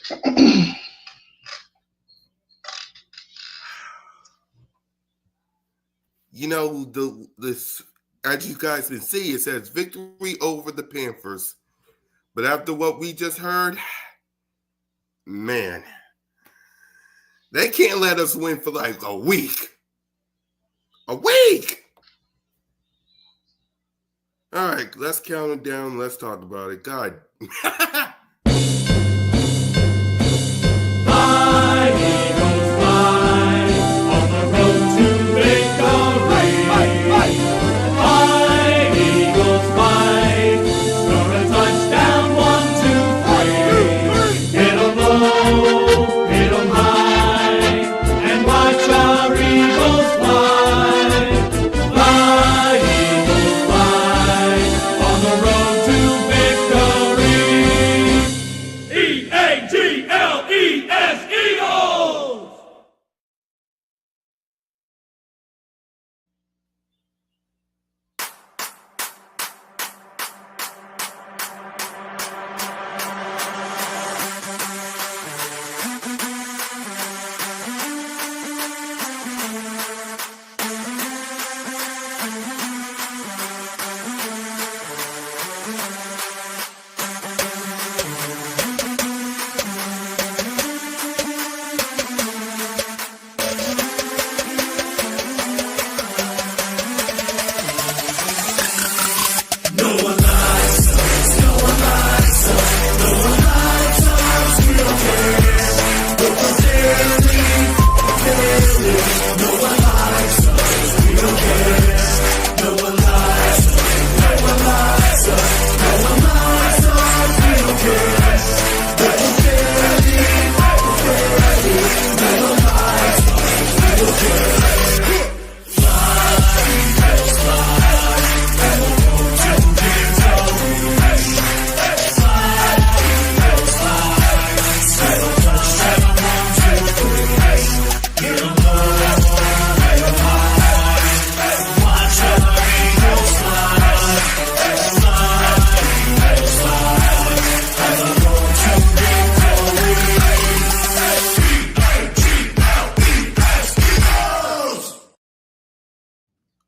You know, this as you guys can see, it says victory over the Panthers. But after what we just heard, man, they can't let us win for like a week. A week! All right, let's count it down. Let's talk about it. God.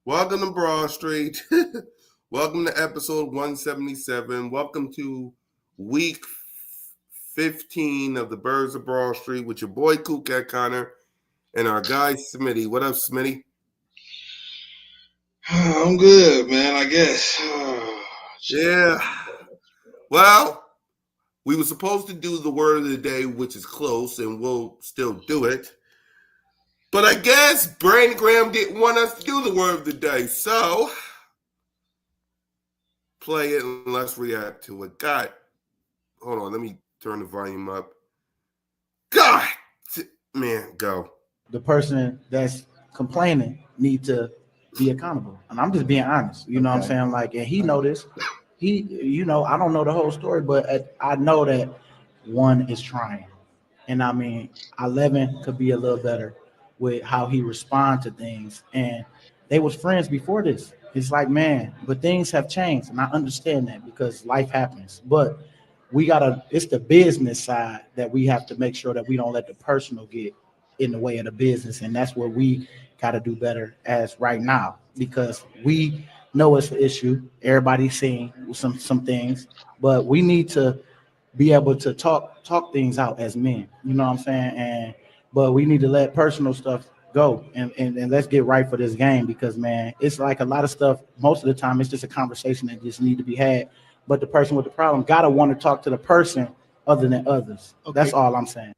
Welcome to Broad Street. Welcome to episode 177. Welcome to week 15 of the Birds of Broad Street with your boy Kool-Cat Connor and our guy Smitty. What up, Smitty? I'm good, man, I guess. Yeah. Well, we were supposed to do the word of the day, which is close, and we'll still do it. But I guess Brandon Graham didn't want us to do the word of the day, so play it and let's react to it. God, hold on, let me turn the volume up. God, man, go. The person that's complaining need to be accountable. And I'm just being honest. You know what I'm saying? Like, and he noticed, I don't know the whole story, but I know that one is trying. And I mean, 11 could be a little better with how he respond to things. And they was friends before this. It's like, man, but things have changed. And I understand that because life happens. But it's the business side that we have to make sure that we don't let the personal get in the way of the business. And that's where we got to do better as right now, because we know it's an issue. Everybody's seeing some things, but we need to be able to talk things out as men. You know what I'm saying? But we need to let personal stuff go and let's get right for this game, because man, it's like a lot of stuff. Most of the time, it's just a conversation that just need to be had. But the person with the problem gotta want to talk to the person other than others. Okay. That's all I'm saying.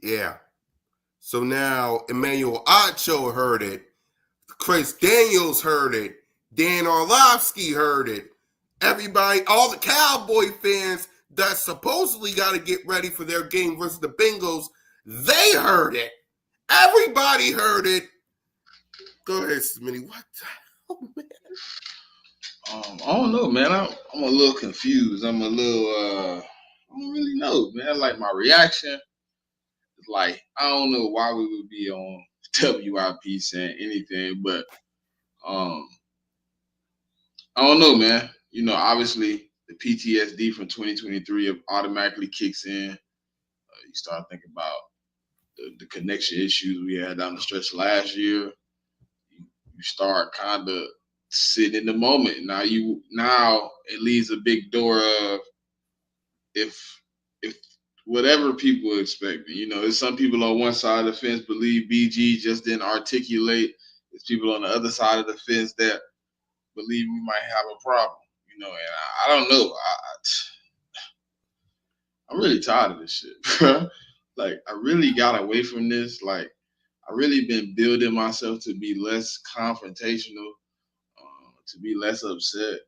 Yeah. So now Emmanuel Acho heard it. Chris Daniels heard it. Dan Orlovsky heard it. Everybody, all the Cowboy fans that supposedly got to get ready for their game versus the Bengals, they heard it. Everybody heard it. Go ahead, Smitty. What the hell, man? I don't know, man. I'm a little confused. I don't really know, man. Like, my reaction is like, I don't know why we would be on WIP saying anything, but I don't know, man. You know, obviously the PTSD from 2023 automatically kicks in. You start thinking about the connection issues we had down the stretch last year. You start kind of sitting in the moment. Now it leaves a big door of if whatever people expect. There's some people on one side of the fence believe BG just didn't articulate. There's people on the other side of the fence that believe we might have a problem. And I don't know. I'm really tired of this shit, bro. Like, I really got away from this. Like, I really been building myself to be less confrontational, to be less upset.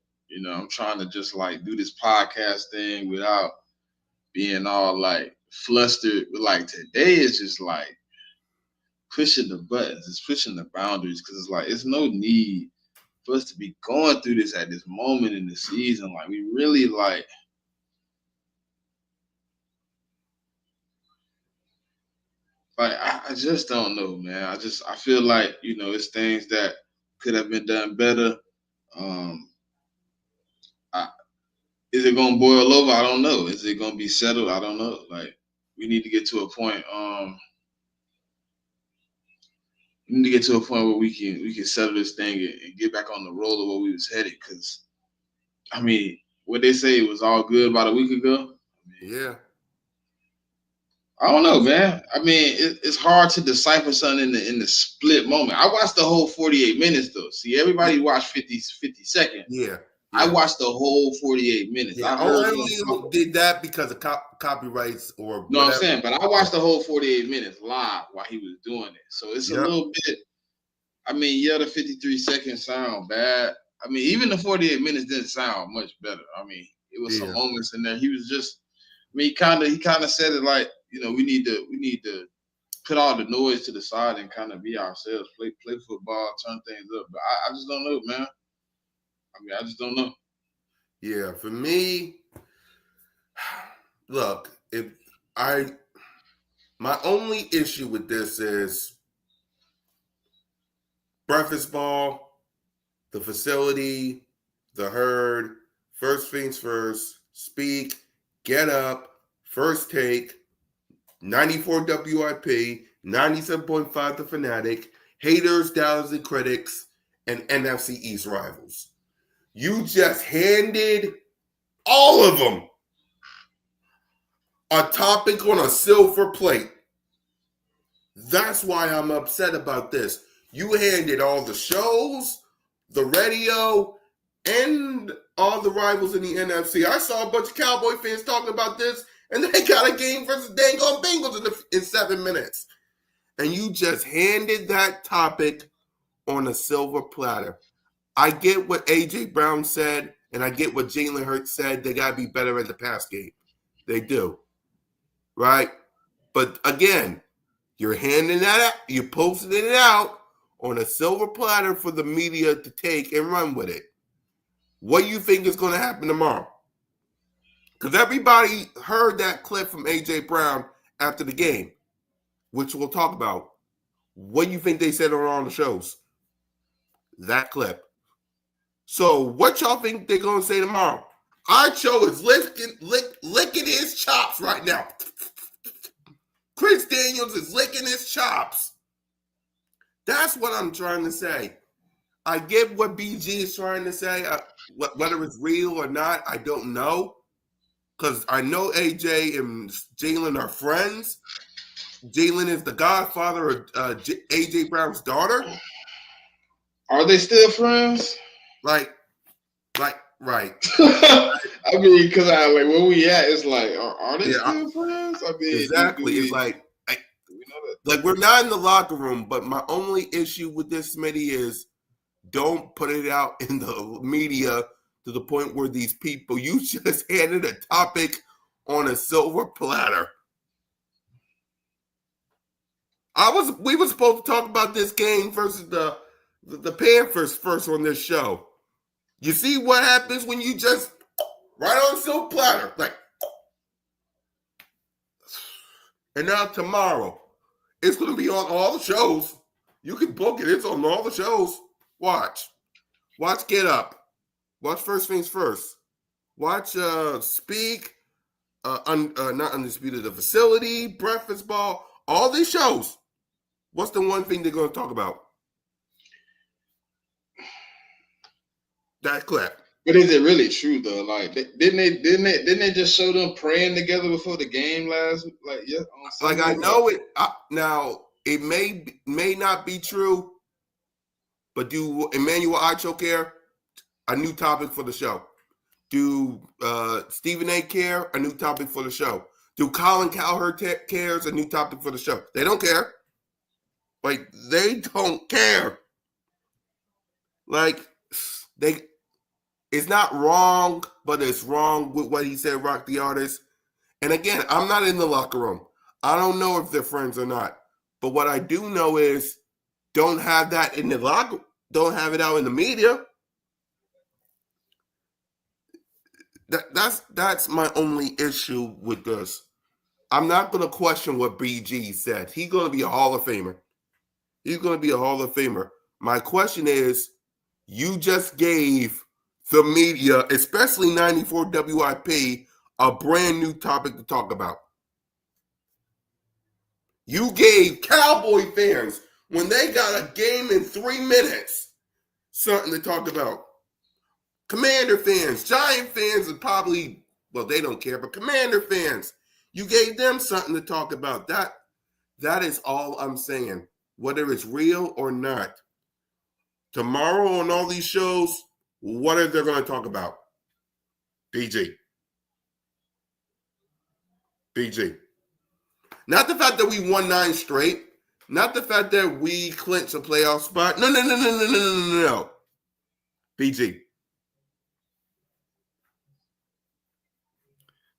I'm trying to just like do this podcast thing without being all like flustered. But like today is just like pushing the buttons. It's pushing the boundaries because it's like it's no need for us to be going through this at this moment in the season. Like we really like. Like I just don't know, man. I feel like it's things that could have been done better. Is it gonna boil over? I don't know. Is it gonna be settled? I don't know. Like we need to get to a point. We need to get to a point where we can settle this thing and get back on the roll of where we was headed. Because I mean, what they say was all good about a week ago. Yeah. I don't know, man. I mean, it's hard to decipher something in the split moment. I watched the whole 48 minutes, though. See, everybody watched 50 seconds. Yeah. I watched the whole 48 minutes. Yeah. I heard only did that because of copyrights or no, I'm saying, but I watched the whole 48 minutes live while he was doing it. So it's a little bit. I mean, the 53 seconds sound bad. I mean, even the 48 minutes didn't sound much better. I mean, it was some moments in there. He was just. I mean, he kind of said it like, we need to put all the noise to the side and kind of be ourselves, play football, turn things up. But I just don't know, man. I mean, I just don't know. Yeah, for me, look, my only issue with this is breakfast ball, the facility, the herd, first things first, speak, get up, first take, 94 WIP, 97.5 The Fanatic, haters, doubters, and critics, and NFC East rivals. You just handed all of them a topic on a silver plate. That's why I'm upset about this. You handed all the shows, the radio, and all the rivals in the NFC. I saw a bunch of Cowboy fans talking about this, and they got a game versus dang on Bengals in 7 minutes. And you just handed that topic on a silver platter. I get what A.J. Brown said, and I get what Jalen Hurts said. They got to be better at the pass game. They do. Right? But again, you're handing that out. You're posting it out on a silver platter for the media to take and run with it. What do you think is going to happen tomorrow? Because everybody heard that clip from A.J. Brown after the game, which we'll talk about. What do you think they said on all the shows? That clip. So what y'all think they're going to say tomorrow? Our show is licking his chops right now. Chris Daniels is licking his chops. That's what I'm trying to say. I get what BG is trying to say. Whether it's real or not, I don't know. Because I know AJ and Jalen are friends. Jalen is the godfather of AJ Brown's daughter. Are they still friends? Right. I mean, because where we at, it's like, are they still friends? I mean, exactly. It's like, we're not in the locker room, but my only issue with this, Smitty, is don't put it out in the media to the point where these people, you just handed a topic on a silver platter. We were supposed to talk about this game versus the Panthers first on this show. You see what happens when you just right on a silver platter, like. And now tomorrow, it's going to be on all the shows. You can book it. It's on all the shows. Watch Get Up. Watch First Things First. Watch Speak, not Undisputed, The Facility, Breakfast Ball, all these shows. What's the one thing they're going to talk about? That clip. But is it really true though? Like, didn't they just show them praying together before the game last? Like, yeah, on Sunday? Like I know it now. It may not be true, but do Emmanuel Acho care? A new topic for the show. Do Stephen A. care? A new topic for the show. Do Colin Cowherd cares? A new topic for the show. They don't care. Like, they don't care. Like, it's not wrong, but it's wrong with what he said, Rock the Artist. And again, I'm not in the locker room. I don't know if they're friends or not. But what I do know is don't have that in the locker. Don't have it out in the media. That's my only issue with this. I'm not going to question what BG said. He's going to be a Hall of Famer. He's going to be a Hall of Famer. My question is, you just gave the media, especially 94 WIP, a brand new topic to talk about. You gave Cowboy fans, when they got a game in 3 minutes, something to talk about. Commander fans, Giant fans, and probably, well, they don't care, but Commander fans, you gave them something to talk about. That is all I'm saying, whether it's real or not. Tomorrow on all these shows, what are they going to talk about? BG. Not the fact that we won 9 straight. Not the fact that we clinched a playoff spot. No. BG.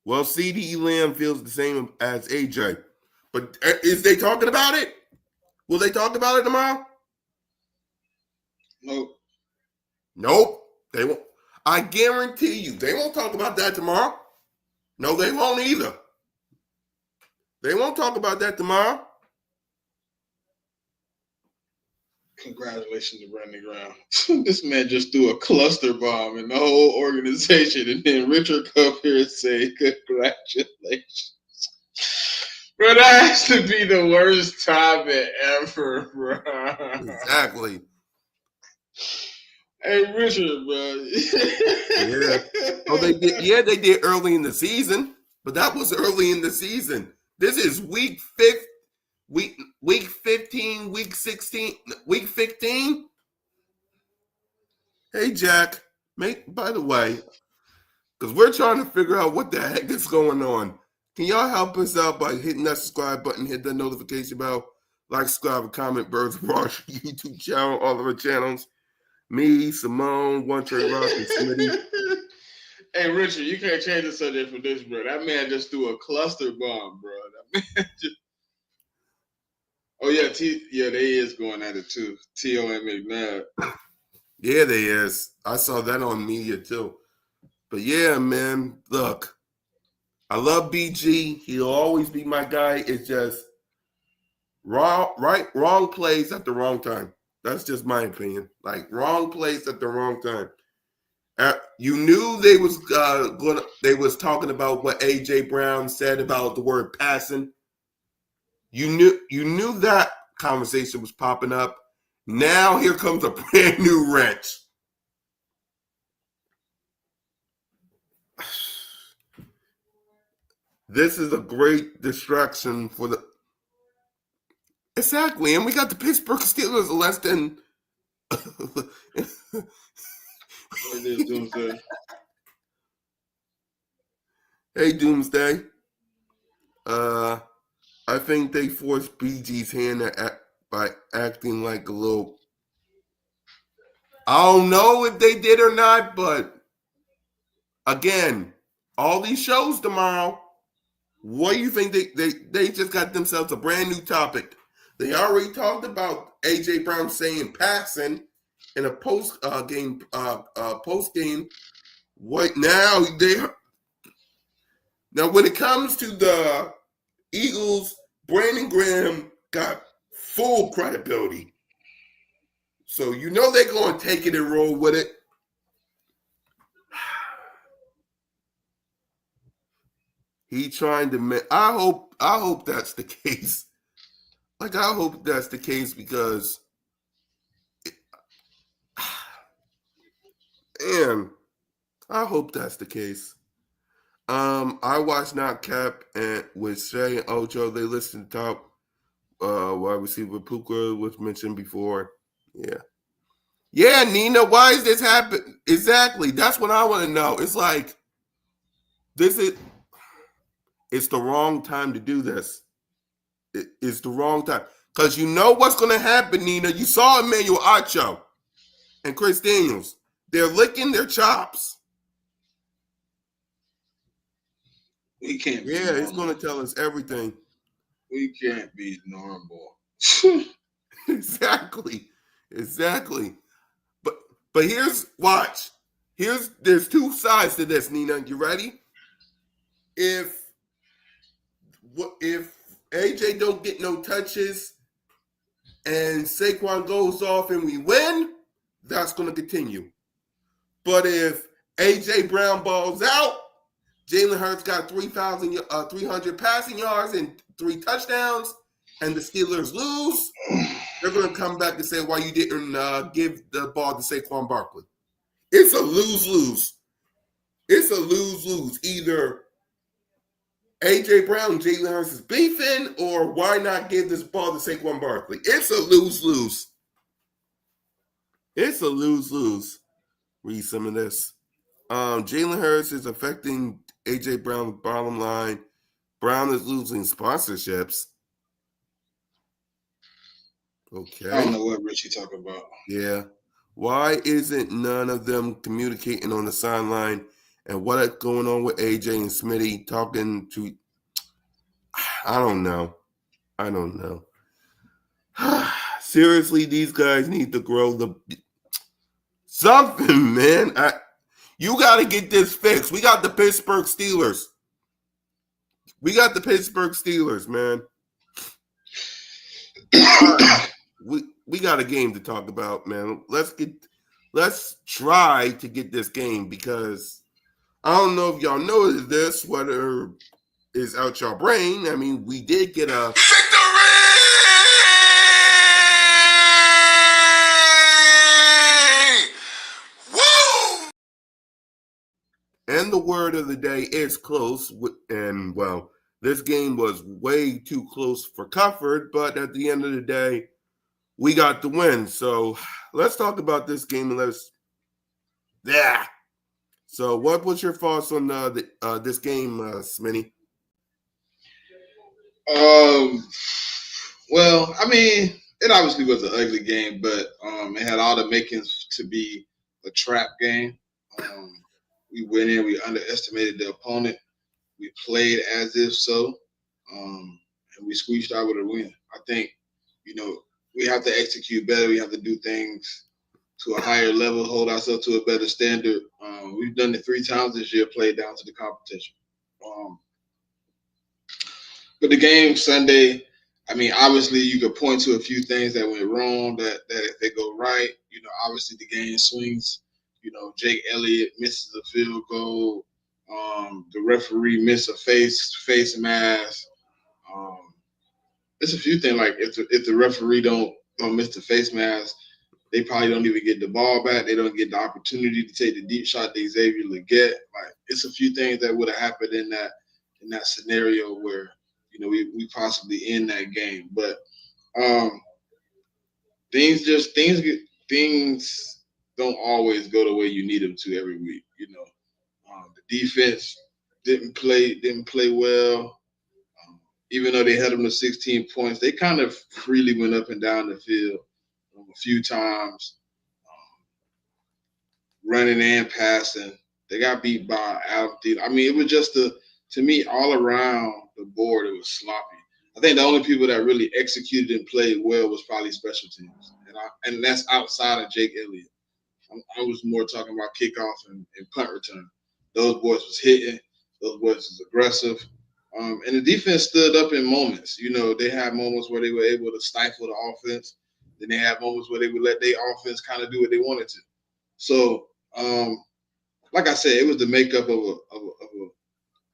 Well, CeeDee Lamb feels the same as AJ. But is they talking about it? Will they talk about it tomorrow? Nope. They won't. I guarantee you, they won't talk about that tomorrow. No, they won't either. They won't talk about that tomorrow. Congratulations to Brandon Graham. This man just threw a cluster bomb in the whole organization, and then Richard come here and say, congratulations. Bro, that has to be the worst topic ever, bro. Exactly. Hey, Richard, bro. Yeah. Oh, they did. Yeah, they did early in the season, but that was early in the season. This is week 15, week 16, week 15. Hey, Jack. By the way, because we're trying to figure out what the heck is going on. Can y'all help us out by hitting that subscribe button, hit that notification bell, like, subscribe, and comment, Birds of Rush YouTube channel, all of our channels. Me, Simone, One Trade Rock, and Smitty. Hey, Richard, you can't change the subject for this, bro. That man just threw a cluster bomb, bro. That man just... Oh, yeah, they is going at it, too. T.O. and McNabb. Yeah, they is. I saw that on media, too. But, yeah, man, look. I love BG. He'll always be my guy. It's just wrong place at the wrong time. That's just my opinion. Like, wrong place at the wrong time. You knew they was talking about what A.J. Brown said about the word passing. You knew that conversation was popping up. Now here comes a brand new wrench. This is a great distraction for the... Exactly, and we got the Pittsburgh Steelers less than... Hey, Doomsday. I think they forced BG's hand by acting like a little... I don't know if they did or not, but again, all these shows tomorrow, what do you think they just got themselves a brand new topic? They already talked about A.J. Brown saying passing in a post game. What now? Now when it comes to the Eagles, Brandon Graham got full credibility. So you know they're going to take it and roll with it. He trying to. I hope that's the case. Like I hope that's the case because, man, I hope that's the case. I watched Not Cap and with Shay and Ocho. They listened to top wide receiver Puka was mentioned before. Yeah. Yeah, Nina, why is this happening? Exactly. That's what I want to know. It's like this is it's the wrong time to do this. It's the wrong time. Because you know what's gonna happen, Nina. You saw Emmanuel Acho and Chris Daniels. They're licking their chops. We can't be Yeah, it's normal. gonna tell us everything. We can't be normal. Exactly. Exactly. But here's watch. There's two sides to this, Nina. You ready? If if AJ don't get no touches and Saquon goes off and we win, that's gonna continue. But if AJ Brown balls out, Jalen Hurts got 300 passing yards and 3 touchdowns, and the Steelers lose, they're going to come back and say why you didn't give the ball to Saquon Barkley. It's a lose-lose. It's a lose-lose. Either A.J. Brown and Jalen Hurts is beefing, or why not give this ball to Saquon Barkley? It's a lose-lose. It's a lose-lose. Read some of this. Jalen Hurts is affecting A.J. Brown's bottom line. Brown is losing sponsorships. Okay. I don't know what Richie talking about. Yeah. Why isn't none of them communicating on the sideline? And what is going on with AJ and Smitty talking to? I don't know. Seriously, these guys need to grow the something, man. You got to get this fixed. We got the Pittsburgh Steelers. Man. We got a game to talk about, man. Let's try to get this game because I don't know if y'all know this, whether it's out your brain. I mean, we did get a victory! Woo! And the word of the day is close. And, well, this game was way too close for comfort, but at the end of the day, we got the win. So let's talk about this game and yeah. So what was your thoughts on this game, Smitty? Well, I mean, it obviously was an ugly game, but it had all the makings to be a trap game. We went in, we underestimated the opponent. We played as if so, and we squeezed out with a win. I think, we have to execute better. We have to do things to a higher level, hold ourselves to a better standard. We've done it 3 times this year, played down to the competition. But the game Sunday, I mean, obviously you could point to a few things that went wrong that if they go right, obviously the game swings. Jake Elliott misses a field goal. The referee missed a face mask. There's a few things like if the referee don't miss the face mask, they probably don't even get the ball back. They don't get the opportunity to take the deep shot that Xavier Leggett. Like it's a few things that would have happened in that scenario where we possibly end that game. But things don't always go the way you need them to every week. The defense didn't play well. Even though they held them to 16 points, they kind of freely went up and down the field a few times, running and passing. They got beat by Adam Thielen. I mean, it was just to me, all around the board, it was sloppy. I think the only people that really executed and played well was probably special teams, and that's outside of Jake Elliott. I was more talking about kickoff and punt return. Those boys was hitting. Those boys was aggressive. And the defense stood up in moments. They had moments where they were able to stifle the offense. Then they had moments where they would let their offense kind of do what they wanted to. So, like I said, it was the makeup of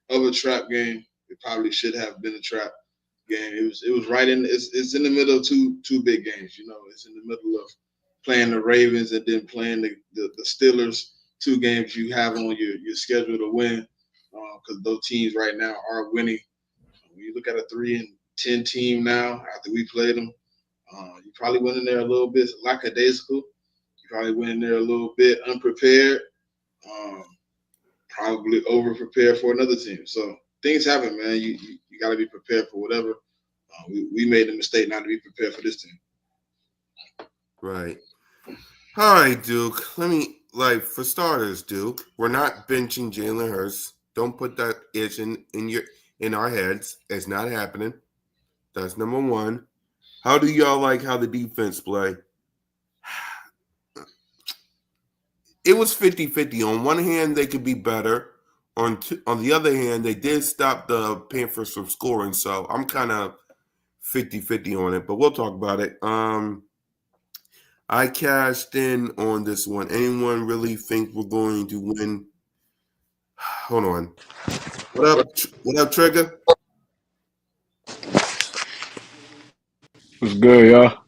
of a trap game. It probably should have been a trap game. It was right in. It's in the middle of two big games. It's in the middle of playing the Ravens and then playing the Steelers. Two games you have on your schedule to win, because those teams right now are winning. When you look at a 3-10 team now after we played them, you probably went in there a little bit lackadaisical. You probably went in there a little bit unprepared. Um, Probably over prepared for another team. So things happen, man. You got to be prepared for whatever. We made the mistake not to be prepared for this team. Right. All right, Duke. Let me for starters, Duke. We're not benching Jalen Hurts. Don't put that itch in our heads. It's not happening. That's number one. How do y'all like how the defense play? It was 50-50. On one hand, they could be better. On the other hand, they did stop the Panthers from scoring. So I'm kind of 50-50 on it, but we'll talk about it. I cashed in on this one. Anyone really think we're going to win? Hold on. What up, Trigger? What's good, y'all?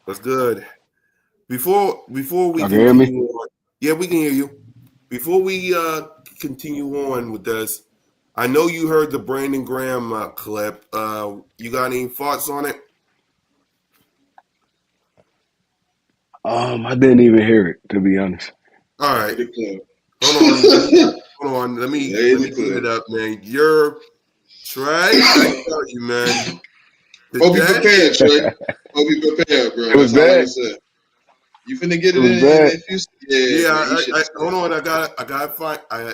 That's good. Before we Y'all can hear me? continue on, yeah, we can hear you. Before we continue on with this, I know you heard the Brandon Graham clip. You got any thoughts on it? I didn't even hear it, to be honest. All right, Play the hold on. Let me the clear it club. up, man. You're Trey. I tell you, man. Hope you Today, prepared, Trey. Hope you prepared, bro. It was That's all I can bad. say. You finna get It it was in bad. a few. Yeah, yeah. man. You should I have hold said. on. I gotta find. I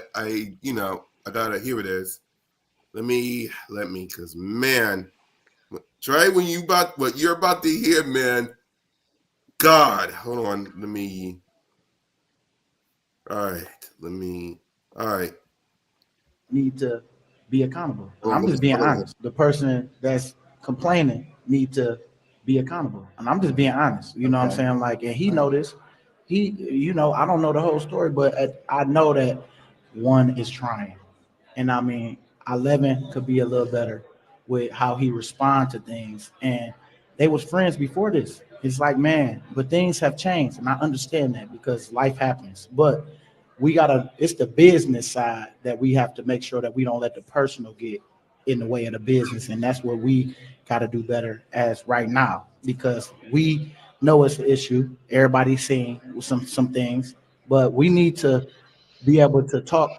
gotta. Here it is. Let me, because man, Trey, what you're about to hear, man. God, hold on. Let me. All right. Let me. All right. Need to be accountable. And Hold I'm on. just being Hold on. honest. The person that's complaining need to be accountable. And I'm just being honest. You know what I'm saying? Like, and he noticed. I don't know the whole story, but I know that one is trying. And I mean, 11 could be a little better with how he respond to things. And they was friends before this. It's like, man, but things have changed. And I understand that because life happens. But it's the business side that we have to make sure that we don't let the personal get in the way of the business. And that's what we got to do better as right now, because we know it's an issue. Everybody's seeing some things, but we need to be able to talk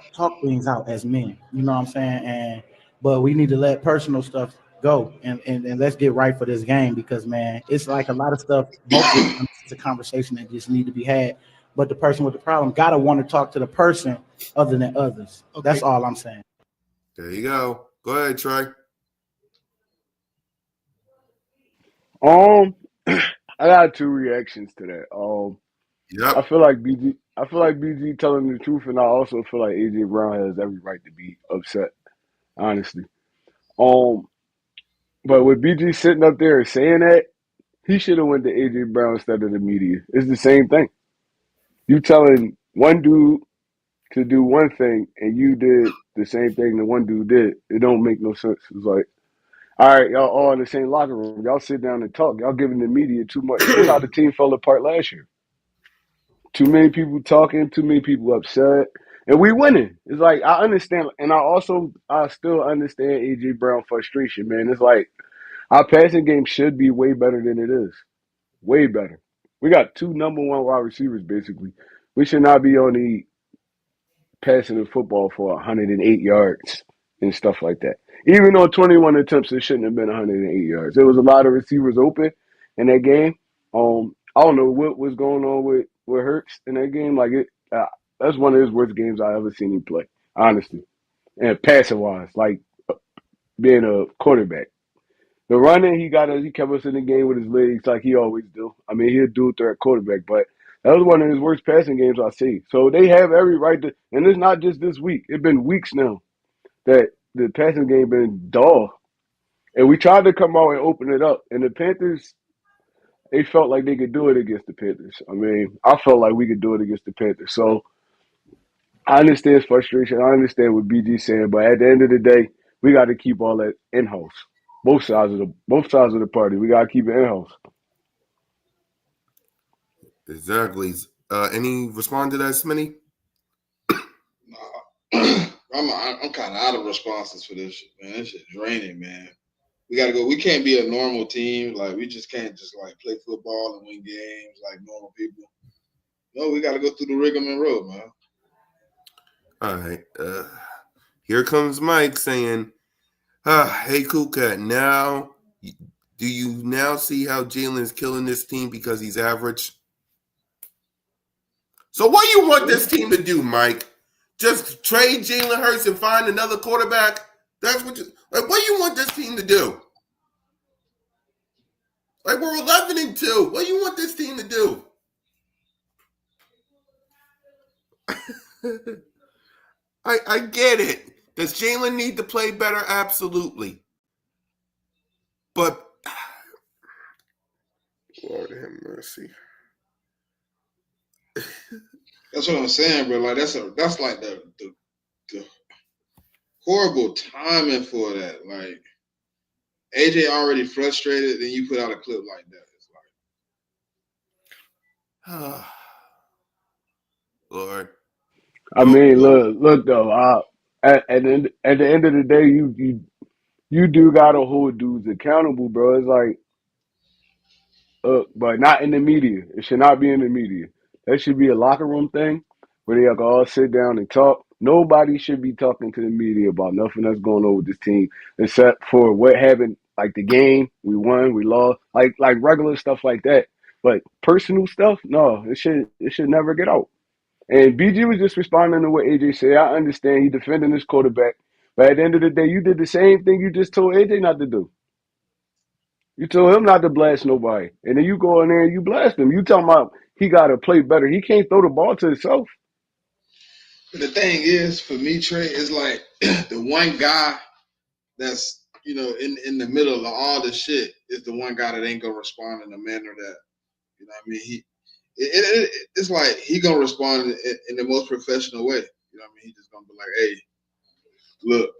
things out as men. You know what I'm saying? And but we need to let personal stuff go and let's get right for this game, because man, it's like a lot of stuff. Most of the time, it's a conversation that just need to be had. But the person with the problem gotta want to talk to the person other than others. Okay. That's all I'm saying. There you go. Go ahead, Trey. Um, I got two reactions to that. I Yep. feel like BG. I feel like BG telling the truth, and I also feel like AJ Brown has every right to be upset. Honestly. Um, but with BG sitting up there and saying that, he should have went to AJ Brown instead of the media. It's the same thing. You telling one dude to do one thing, and you did the same thing the one dude did. It don't make no sense. It's like, all right, y'all all in the same locker room. Y'all sit down and talk. Y'all giving the media too much. This is how the team fell apart last year. Too many people talking, too many people upset, and we winning. It's like I understand, and I still understand AJ Brown frustration, man. It's like our passing game should be way better than it is. Way better. We got two number one wide receivers basically. We should not be on the passing the football for 108 yards and stuff like that. Even on 21 attempts, it shouldn't have been 108 yards. There was a lot of receivers open in that game. I don't know what was going on with Hurts in that game. That's one of his worst games I ever seen him play, honestly. And passing wise, like being a quarterback. The running he kept us in the game with his legs like he always do. I mean, he'll do threat quarterback, but that was one of his worst passing games I see. So they have every right to, and it's not just this week. It's been weeks now that the passing game been dull, and we tried to come out and open it up. And the Panthers, they felt like they could do it against the Panthers. I mean, I felt like we could do it against the Panthers. So I understand his frustration. I understand what BG saying, but at the end of the day, we got to keep all that in house. Both sides of the party. We got to keep it in house. Exactly. Any respond to that, Smitty? Nah, I'm kind of out of responses for this shit, man. This shit draining, man. We gotta go. We can't be a normal team. Like we just can't just like play football and win games like normal people. No, we gotta go through the rigmarole, man. All right. Here comes Mike saying, hey, Cool Cat, now, do you now see how Jalen's killing this team because he's average? So what do you want this team to do, Mike? Just trade Jalen Hurts and find another quarterback? That's what what do you want this team to do? Like, we're 11-2. What do you want this team to do? I get it. Does Jalen need to play better? Absolutely. But Lord have mercy. That's what I'm saying, bro. Like that's like the horrible timing for that. Like AJ already frustrated, then you put out a clip like that. It's like, Lord. I mean, look though. At the end of the day, you do gotta hold dudes accountable, bro. It's like, but not in the media. It should not be in the media. That should be a locker room thing where they all sit down and talk. Nobody should be talking to the media about nothing that's going on with this team except for what happened, like the game, we won, we lost, like regular stuff like that. But personal stuff, no, it should never get out. And BG was just responding to what AJ said. I understand he defending his quarterback, but at the end of the day, you did the same thing you just told AJ not to do. You told him not to blast nobody. And then you go in there and you blast him. You talking about he got to play better. He can't throw the ball to himself. the thing is, for me, Trey, is like the one guy that's in the middle of all the shit is the one guy that ain't gonna respond in a manner that I mean. It's like he gonna respond in the most professional way. You know what I mean? He just gonna be like, hey, look,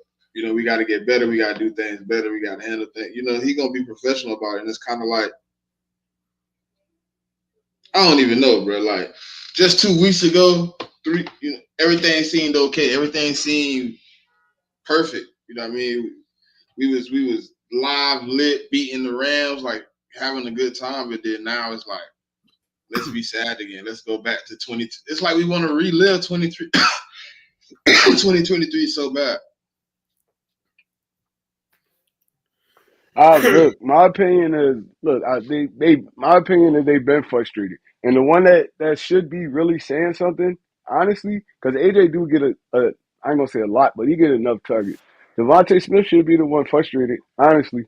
we got to get better. We got to do things better. We got to handle things. He gonna be professional about it. And it's kind of like, I don't even know, bro. Like just 2 weeks ago, everything seemed okay. Everything seemed perfect. You know what I mean? We was live, lit, beating the Rams, like having a good time. But then now it's like, let's be sad again. Let's go back to 20. It's like we want to relive 2023 so bad. Look, my opinion is, my opinion is they've been frustrated, and the one that should be really saying something, honestly, because AJ do get I ain't gonna say a lot, but he get enough targets. Devontae Smith should be the one frustrated, honestly.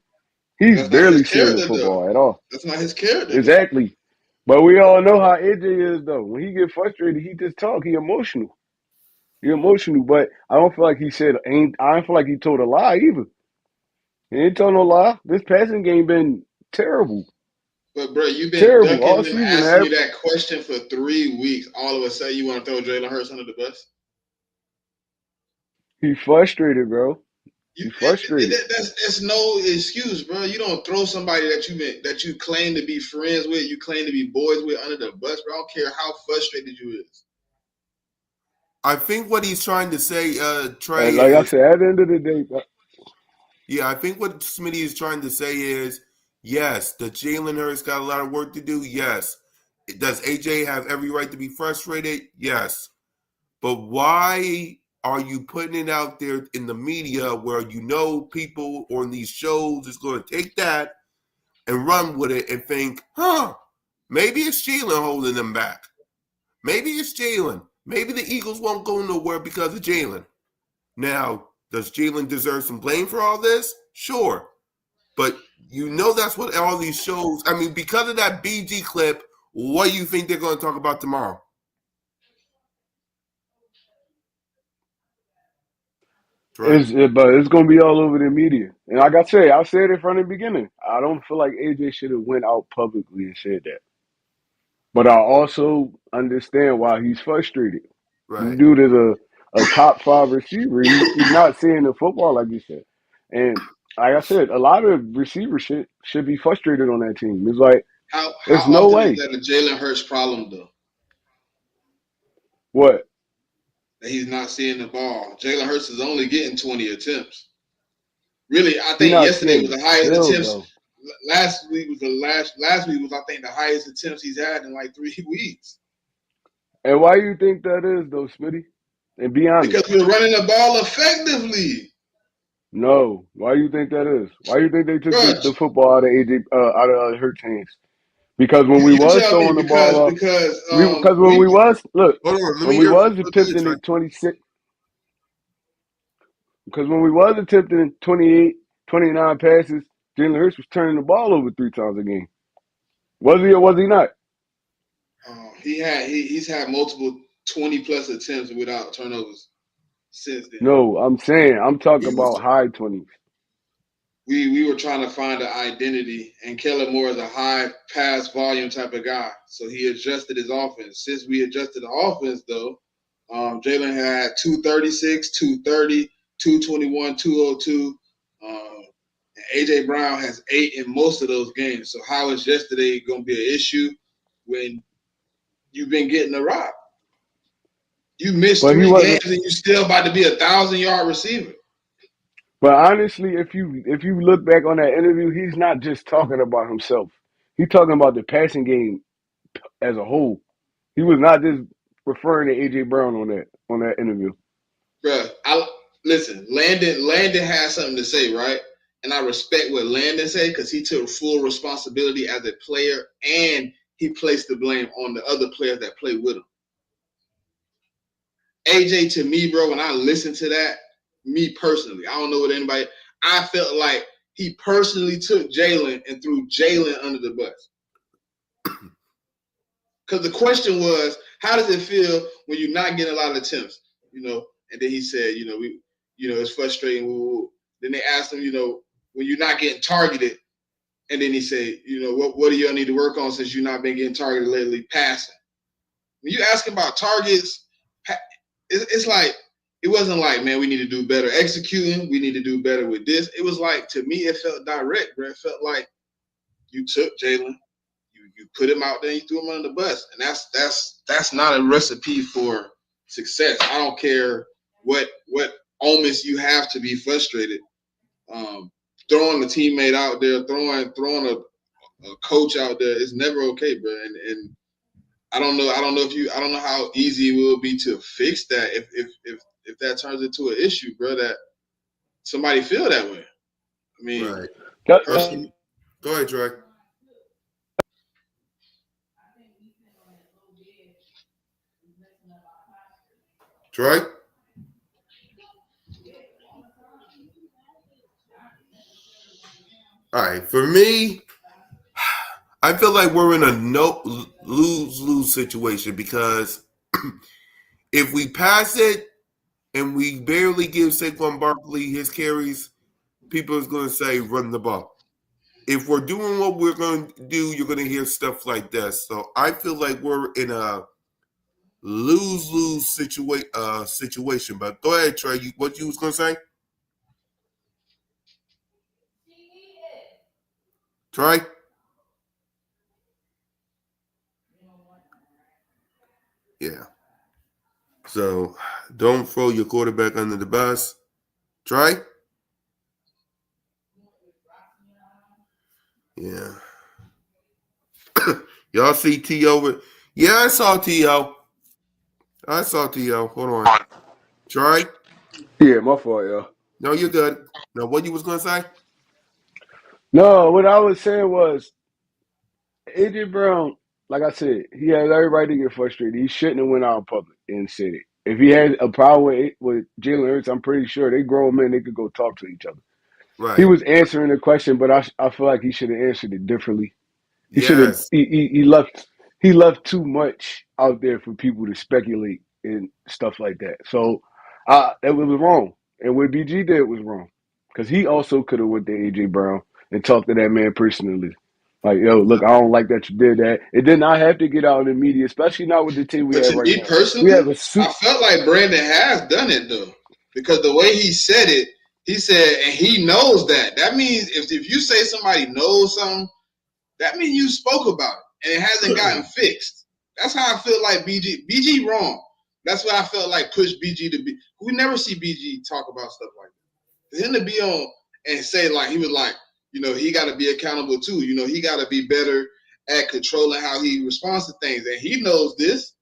He's That's not his barely seeing the character, though. football at all. That's not his character, though. Exactly. But we all know how AJ is, though. When he get frustrated, he just talk. He emotional. But I don't feel like I don't feel like he told a lie either. He ain't told no lie. This passing game been terrible. But, bro, you've been Terrible all ducking him, season. asking you that question for 3 weeks. All of a sudden, you want to throw Jalen Hurts under the bus? He frustrated, bro. He frustrated. That's no excuse, bro. You don't throw somebody that you claim to be friends with, you claim to be boys with under the bus, bro. I don't care how frustrated you is. I think what he's trying to say, Trey, And like I said, at the end of the day, I think what Smitty is trying to say is, yes, the Jalen Hurts got a lot of work to do. Yes. Does AJ have every right to be frustrated? Yes. But why are you putting it out there in the media where people on these shows is going to take that and run with it and think, maybe it's Jalen holding them back. Maybe it's Jalen. Maybe the Eagles won't go nowhere because of Jalen. Now, does Jalen deserve some blame for all this? Sure. But that's what all these shows, because of that BG clip, what do you think they're going to talk about tomorrow? but it's gonna be all over the media. And like I said it from the beginning. I don't feel like AJ should have went out publicly and said that. But I also understand why he's frustrated. Right. Dude is a top 5 receiver. He's not seeing the football like you said. And like I said, a lot of receivers should be frustrated on that team. It's like, How there's no often is way. that a Jalen Hurts problem though? What? That he's not seeing the ball. Jalen Hurts is only getting 20 attempts. Really, I He think not yesterday seeing was the the highest field attempts. though. Last week was I think the highest attempts he's had in like 3 weeks. And why you think that is though, Smitty? And be honest. Because we're running the ball effectively. No. Why you think that is? Why you think they took Bro, the football out of AJ out of Hurts' hands? Because when we you was tell me throwing the ball up, because because when we we was look, Hold on, let when me we hear was from the attempting Trey. in 26, because when we was attempting in 28, 29 passes, Jalen Hurts was turning the ball over 3 times a game. Was he or was he not? he's had multiple 20 plus attempts without turnovers since then. No, I'm talking He was about high 20s. We were trying to find an identity, and Kellen Moore is a high pass volume type of guy, so he adjusted his offense. Since we adjusted the offense, though, Jalen had 236, 230, 221, 202. And AJ Brown has 8 in most of those games. So how is yesterday going to be an issue when you've been getting a rock? You missed But he 3 games wasn't. and you still about to be a 1,000-yard receiver. But honestly, if you look back on that interview, he's not just talking about himself. He's talking about the passing game as a whole. He was not just referring to AJ Brown on that interview. Bruh, listen. Landon has something to say, right? And I respect what Landon said because he took full responsibility as a player and he placed the blame on the other players that played with him. AJ, to me, bro, when I listened to that, me personally, I don't know what anybody, I felt like he personally took Jalen and threw Jalen under the bus. Because the question was, how does it feel when you're not getting a lot of attempts? And then he said, it's frustrating. Woo. Then they asked him, when you're not getting targeted, and then he said, what do y'all need to work on since you've not been getting targeted lately? Passing. When you ask about targets, it's like, it wasn't like, man, we need to do better executing. We need to do better with this. It was like, to me, it felt direct, bro. It felt like you took Jalen, you put him out there, you threw him under the bus, and that's not a recipe for success. I don't care what omens you have to be frustrated. Throwing a teammate out there, throwing a coach out there is never okay, bro. And I don't know how easy it will be to fix that if that turns into an issue, bro. That somebody feel that way. I mean, right. That, Personally, go ahead, Trey. Trey? All right. For me, I feel like we're in a no lose situation because if we pass it and we barely give Saquon Barkley his carries, people is going to say run the ball. If we're doing what we're going to do, you're going to hear stuff like this. So I feel like we're in a lose-lose situation. But go ahead, Trey. What you was going to say? Trey? Yeah. So don't throw your quarterback under the bus. Trey? Yeah. Y'all see T.O. Yeah, I saw T.O. Hold on. Trey? yeah, my fault, yo. No, you're good. Now, what you was going to say? No, what I was saying was AJ Brown, like I said, he has every right to get frustrated. He shouldn't have went out in public and said it. If he had a problem with Jalen Hurts, I'm pretty sure they grown men, they could go talk to each other. He Right. was answering the question, but I feel like he should have answered it differently. He should have Yes. he left too much out there for people to speculate and stuff like that. So that was wrong. And what BG did was wrong. Because he also could have went to AJ Brown and talked to that man personally. Like, yo, Yeah. look, I don't like that you did that. It did not have to get out in the media, especially not with the team we But have to right me now. We have personally, a I suit. felt like Brandon has done it though, because the way he said it, he said, and he knows that. That means if you say somebody knows something, that means you spoke about it and it hasn't gotten fixed. That's how I feel like BG. BG wrong. That's what I felt like pushed BG to be. We never see BG talk about stuff like that. For him to be on and say like he was like, he got to be accountable too. He got to be better at controlling how he responds to things, and he knows this.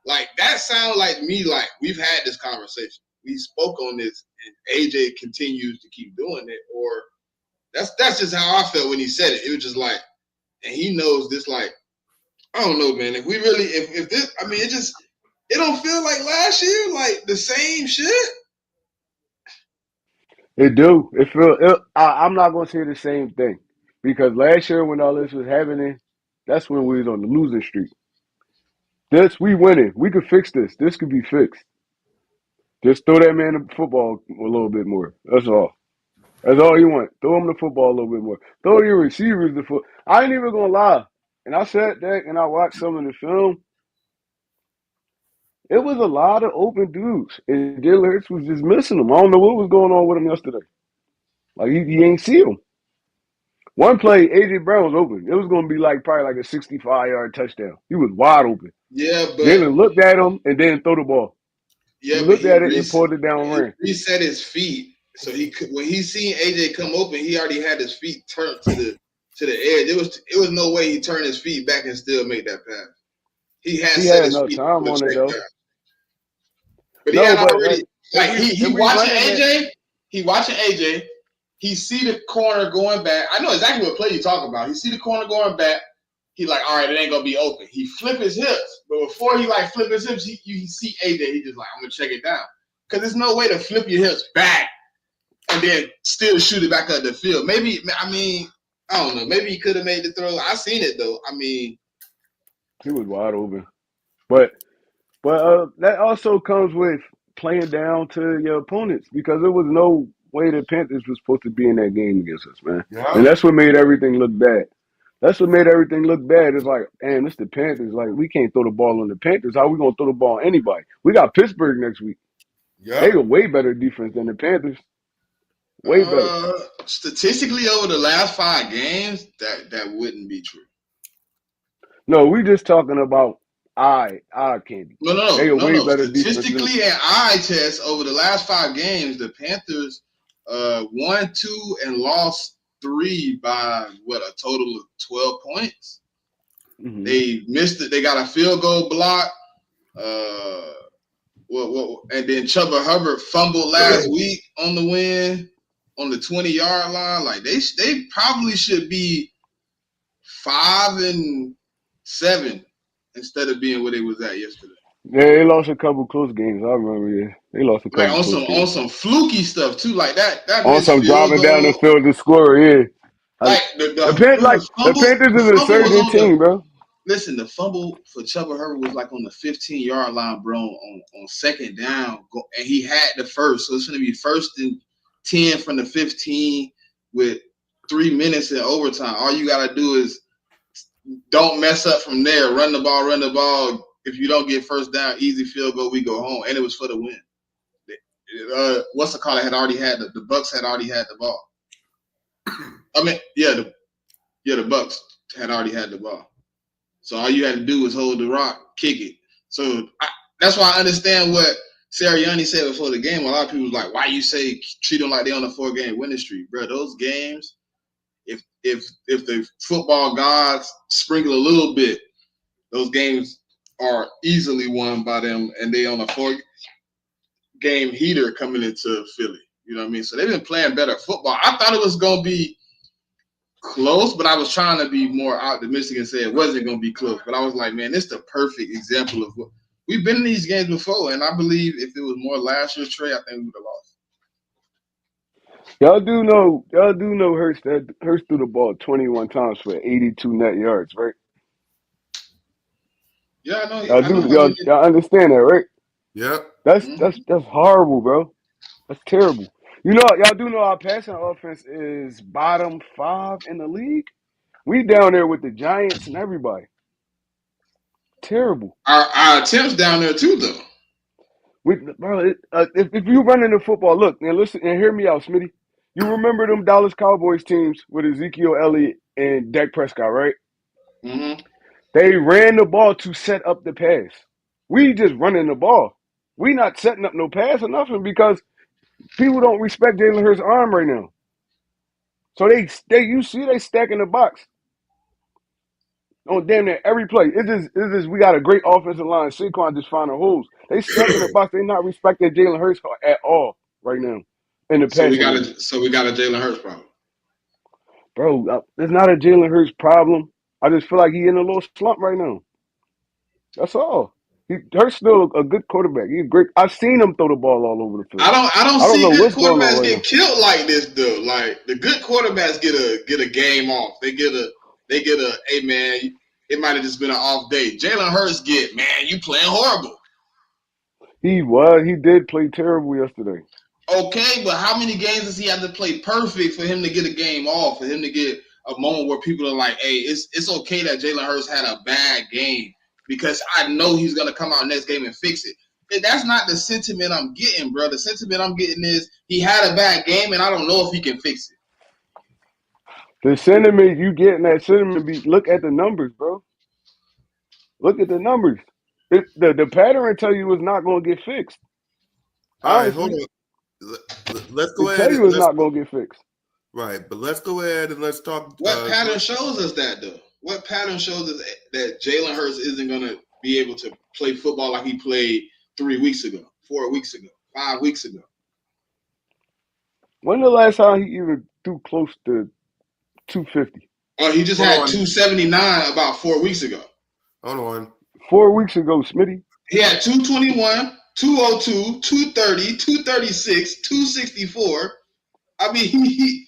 Like that sounds like me. Like we've had this conversation. We spoke on this, and AJ continues to keep doing it. Or that's just how I felt when he said it. It was just like, and he knows this. Like I don't know, man. If we really, if this, I mean, it don't feel like last year, like the same shit. It do. It feel. I'm not gonna say the same thing because last year when all this was happening, that's when we was on the losing streak. We winning. We could fix this. This could be fixed. Just throw that man the football a little bit more. That's all. That's all you want. Throw him the football a little bit more. Throw your receivers the foot. I ain't even gonna lie. And I sat back and I watched some of the film. It was a lot of open dudes, and Jalen Hurts was just missing them. I don't know what was going on with him yesterday. Like he ain't see him. One play, AJ Brown was open. It was going to be probably like a 65-yard touchdown. He was wide open. Yeah, but Jalen looked at him and then throw the ball. He looked at it and pulled it down and he ran. reset his feet, so he could, when he seen AJ come open, he already had his feet turned to the edge. It was no way he turned his feet back and still make that pass. He had He set had his enough feet time to a on it check though. down, but he No, had but already if he we watching running it, AJ. He watching AJ. He see the corner going back. I know exactly what play you talk about. He see the corner going back. He like, all right, it ain't gonna be open. He flip his hips, but before he flip his hips, you see AJ. He just like, I'm gonna check it down, because there's no way to flip your hips back and then still shoot it back up the field. Maybe, I mean, I don't know. Maybe he could have made the throw. I seen it though. I mean, he was wide open. But that also comes with playing down to your opponents because there was no way the Panthers was supposed to be in that game against us, man. And Yeah. that's what made everything look bad. That's what made everything look bad. It's like, damn, it's the Panthers. Like, we can't throw the ball on the Panthers. How we gonna throw the ball on anybody? We got Pittsburgh next week. They Yep. got way better defense than the Panthers. Way better. statistically over the last 5 games, that wouldn't be true. No, we just talking about eye candy. They got way No. better defense than Statistically and eye test over the last 5 games, the Panthers won 2 and lost 3 by a total of 12 points. mm-hmm. They missed it. They got a field goal block. And then Chuba Hubbard fumbled last week on the win on the 20-yard line. Like they probably should be 5-7 instead of being where they was at yesterday. Yeah, they lost a couple close games. I remember. Yeah, they lost a Like couple close games. on some fluky stuff too, like that On missed some field driving down the goal. field to score. Yeah, Like like the Panthers is a fumble was surging on the. team, bro. Listen, the fumble for Chuba Herbert was like on the 15-yard line, bro, on second down, and he had the first, so it's going to be 1st and 10 from the 15 with 3 minutes in overtime. All you got to do is don't mess up from there. Run the ball. If you don't get first down, easy field goal, we go home, and it was for the win. What's the call? Had already had the Bucks had already had the ball. I mean, the Bucks had already had the ball. So all you had to do was hold the rock, kick it. So that's why I understand what Sirianni said before the game. A lot of people was like, "Why you say treat them like they on a 4-game winning streak, bro?" Those games, if the football gods sprinkle a little bit, those games are easily won by them, and they on a 4-game heater coming into Philly. You know what I mean? So they've been playing better football. I thought it was gonna be close, but I was trying to be more optimistic and say it wasn't going to be close. But I was like, man, this is the perfect example of what we've been in these games before. And I believe if it was more last year's Trey, I think we would have lost. Y'all do know Hurts threw the ball 21 times for 82 net yards, right? Yeah, I know. Y'all understand that, right? Yep. That's horrible, bro. That's terrible. You know, y'all do know our passing offense is bottom 5 in the league. We down there with the Giants and everybody. Terrible. Our attempts down there too, though. If you running the football, look and listen and hear me out, Smitty. You remember them Dallas Cowboys teams with Ezekiel Elliott and Dak Prescott, right? Mm-hmm. They ran the ball to set up the pass. We just running the ball. We not setting up no pass or nothing because people don't respect Jalen Hurts' arm right now. So you see they stacking the box on damn near every play. It's just we got a great offensive line. Saquon just finding holes. They stacking the box. They not respecting Jalen Hurts at all right now in the So we passing got game. a Jalen Hurts problem. Bro, it's not a Jalen Hurts problem. I just feel like he in a little slump right now. That's all. Hurts still a good quarterback. He's great. I've seen him throw the ball all over the field. I don't I don't see know good what's going on quarterbacks right get now. killed like this though. Like the good quarterbacks get a game off. They get a hey man, it might have just been an off day. Jalen Hurts man, you playing horrible. He did play terrible yesterday. Okay, but how many games does he have to play perfect for him to get a game off, for him to get a moment where people are like, hey, it's okay that Jalen Hurts had a bad game because I know he's going to come out next game and fix it. That's not the sentiment I'm getting, bro. The sentiment I'm getting is he had a bad game and I don't know if he can fix it. The sentiment you getting that sentiment look at the numbers, bro. Look at the numbers. The pattern tell you it's not going to get fixed. All right, Honestly, hold on. Let's go it ahead tell and you it's not going to get fixed. Right, but let's go ahead and let's talk. What pattern shows us that, though? What pattern shows us that Jalen Hurts isn't going to be able to play football like he played 3 weeks ago, 4 weeks ago, 5 weeks ago? When the last time he even threw close to 250? Oh, he just had 279 about 4 weeks ago. Hold on. 4 weeks ago, Smitty. He had 221, 202, 230, 236, 264. I mean, he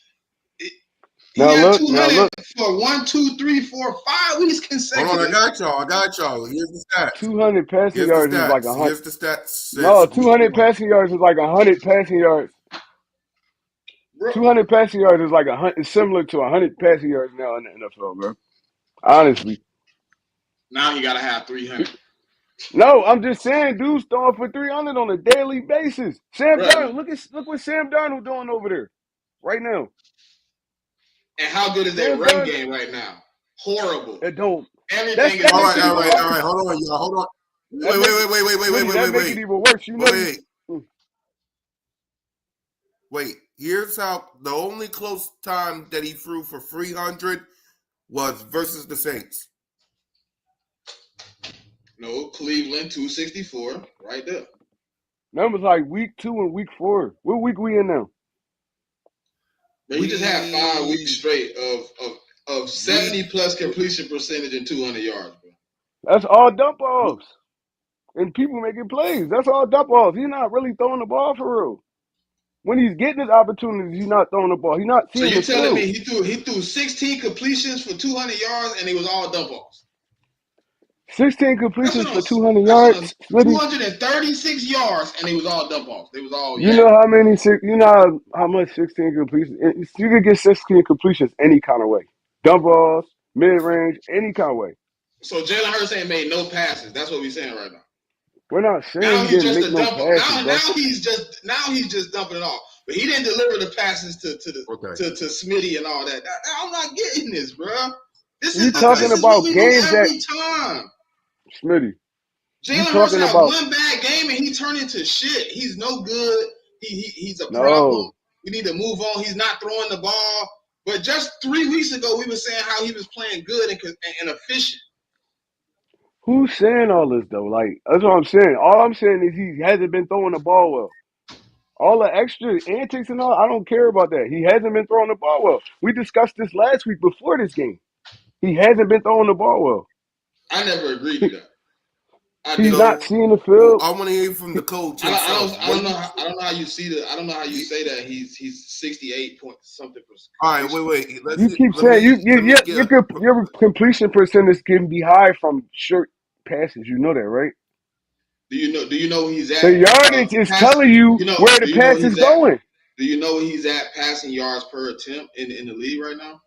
had 200 for 1, 2, 3, 4, 5 weeks consecutive. Hold on, I got y'all. Here's the stats. 200 passing yards is like 100. Here's the stats. No, 200 passing yards is like 100 passing yards. Bro. 200 passing yards is like 100. It's similar to 100 passing yards now in the NFL, bro. Honestly. Now he got to have 300. No, I'm just saying, dude's throwing for 300 on a daily basis. Sam Darnold, look what Sam Darnold doing over there right now. And how good is their run game right now? Horrible. It don't. Everything is all right. Hold on, y'all. Hold on. Wait. That make it even worse. You know. Wait. Here's how the only close time that he threw for 300 was versus the Saints. No, Cleveland 264, right there. That was like week 2 and week 4. What week we in now? He just had 5 weeks straight of 70 plus completion percentage and 200 yards, bro. That's all dump offs. And people making plays. That's all dump offs. He's not really throwing the ball for real. When he's getting his opportunities, he's not throwing the ball. He's not seeing the field. So you're telling me he threw 16 completions for 200 yards and it was all dump offs? 16 completions for 200 yards. 236 yards, and it was all dump offs. They was all. You know how many? You know how much 16 completions? You could get 16 completions any kind of way. Dump offs, mid range, any kind of way. So Jalen Hurts ain't made no passes. That's what we're saying right now. We're not saying he didn't make no passes. Now he's just dumping it off. But he didn't deliver the passes to Smitty and all that. I'm not getting this, bro. This is talking about games every time. Smitty. Jalen Hurts had one bad game and he turned into shit. He's no good. He's a problem. We need to move on. He's not throwing the ball. But just 3 weeks ago, we were saying how he was playing good and efficient. Who's saying all this though? Like, that's what I'm saying. All I'm saying is he hasn't been throwing the ball well. All the extra antics and all, I don't care about that. He hasn't been throwing the ball well. We discussed this last week before this game. He hasn't been throwing the ball well. I never agreed to that. He's not seeing the field. I want to hear from the coach. I don't know how you see that. I don't know how you say that he's 68 point something percent. All right, wait. You keep saying your completion percentage can be high from short passes. You know that, right? Do you know he's at? The yardage is telling you where the pass is going. Do you know he's at passing yards per attempt in the league right now?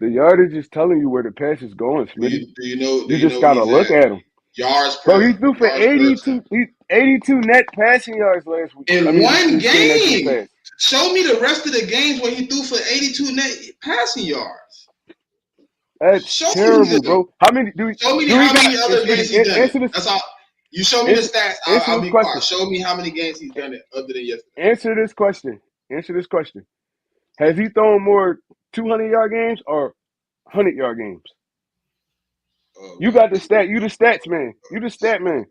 The yardage is telling you where the pass is going, Do Smitty. you know? Do You you just know gotta he's look at at him. yards Bro, he per threw for attempt 82 net passing yards last week. I in mean, one this game that just game? passed. Show me the rest of the games where he threw for 82 net passing yards. That's Show me terrible, them. bro. How many Show me do we how got? many other games Smitty, he's done it. answer this. That's all. You show me the stats. Answer I'll this be quiet. question. Show me how many games he's done it other than yesterday. Answer this question. Answer this question. Has he thrown more 200-yard games or 100-yard games? Oh You man, got the stat. You the stats man. You the stat man.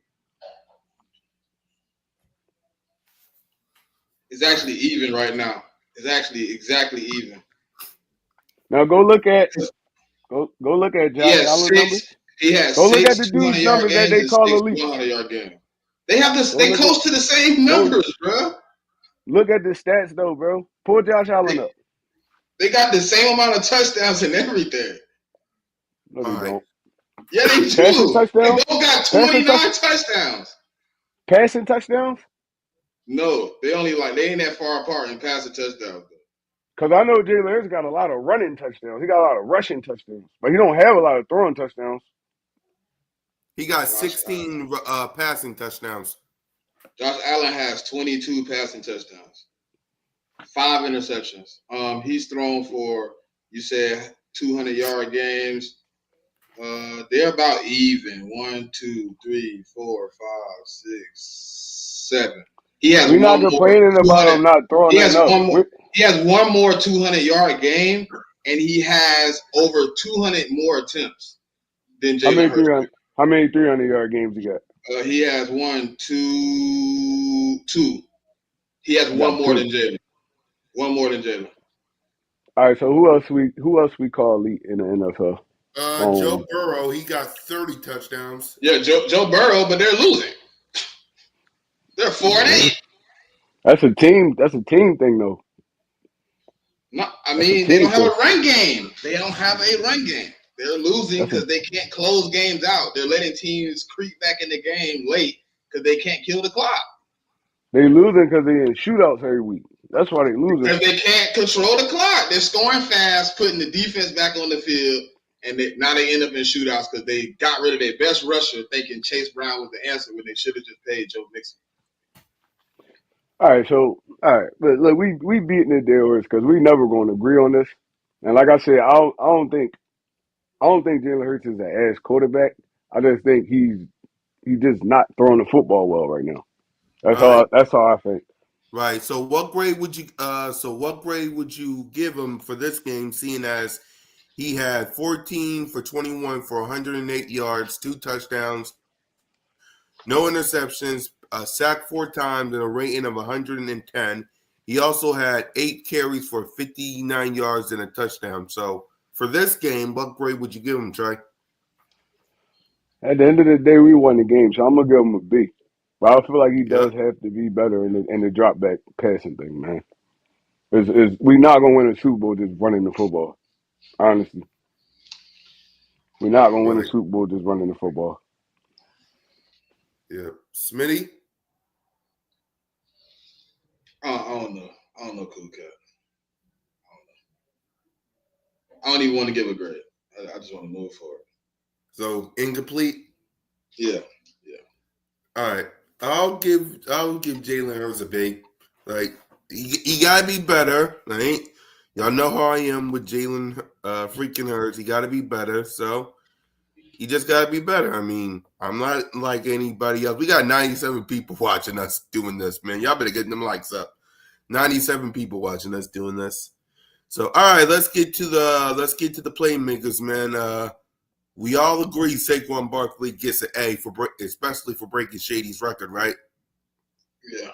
it's actually even right now. It's actually exactly even. Now go look at He Josh has Allen numbers. six. He has Go look at six the dude's 200-yard numbers that games they and call six elite. 100-yard games. They have this. Go They look at close to the same go numbers, bro. look at the stats though, bro. Pull Josh Allen They, up. they got the same amount of touchdowns and everything. No, All they right. don't. Yeah, they Passing do. They touchdowns. both got Passing 29 touchdowns. passing touchdowns. No, they ain't that far apart in passing touchdowns. Because I know Jalen Hurts got a lot of running touchdowns. He got a lot of rushing touchdowns, but he don't have a lot of throwing touchdowns. He got Josh Allen. 16 passing touchdowns. Josh Allen has 22 passing touchdowns, 5 interceptions. He's thrown for, you said, 200-yard games. They're about even. 1, 2, 3, 4, 5, 6, 7. He has We're not one more complaining about 200. him not throwing He has enough. one more. He has one more 200-yard game, and he has over 200 more attempts than How Jalen many Hurts. 300-yard games he got? He has 1, 2, 2. He has He one got more two. than Jalen. One more than Jalen. All right, so who else we call elite in the NFL? Joe Burrow, he got 30 touchdowns. Yeah, Joe Burrow, but they're losing. They're 4-8. That's a team. That's a team thing, though. No, I That's a mean, they team don't have thing. a run game. They don't have a run game. They're losing That's a because they can't close games out. They're letting teams creep back in the game late because they can't kill the clock. they losing because they in shootouts every week. That's why they losing. Because they can't control the clock. They're scoring fast, putting the defense back on the field, and now they end up in shootouts because they got rid of their best rusher thinking Chase Brown was the answer when they should have just paid Joe Mixon. All right, but look, we beating the dead horse because we never going to agree on this. And like I said, I don't think Jalen Hurts is an ass quarterback. I just think he's just not throwing the football well right now. All right. That's how I think. Right. So what grade would you give him for this game, seeing as he had 14 for 21 for 108 yards, 2 touchdowns, no interceptions, sacked 4 times, and a rating of 110. He also had 8 carries for 59 yards and a touchdown. So for this game, what grade would you give him, Trey? At the end of the day, we won the game, so I'm gonna give him a B. But I feel like he does Yep. have to be better in the drop back passing thing, man. We're not gonna win a Super Bowl just running the football. Honestly, we're not gonna win a Right. Super Bowl just running the football. Yeah. Smitty? I don't know. I don't know, Cool Cat. I don't even want to give a grade. I just want to move forward. So incomplete? Yeah. All right. I'll give Jalen Hurts a B. Like he gotta be better. Right? Y'all know how I am with Jalen freaking Hurts. He gotta be better. So he just gotta be better. I mean, I'm not like anybody else. We got 97 people watching us doing this, man. Y'all better get them likes up. 97 people watching us doing this. So all right, let's get to the playmakers, man. We all agree Saquon Barkley gets an A especially for breaking Shady's record, right? Yeah.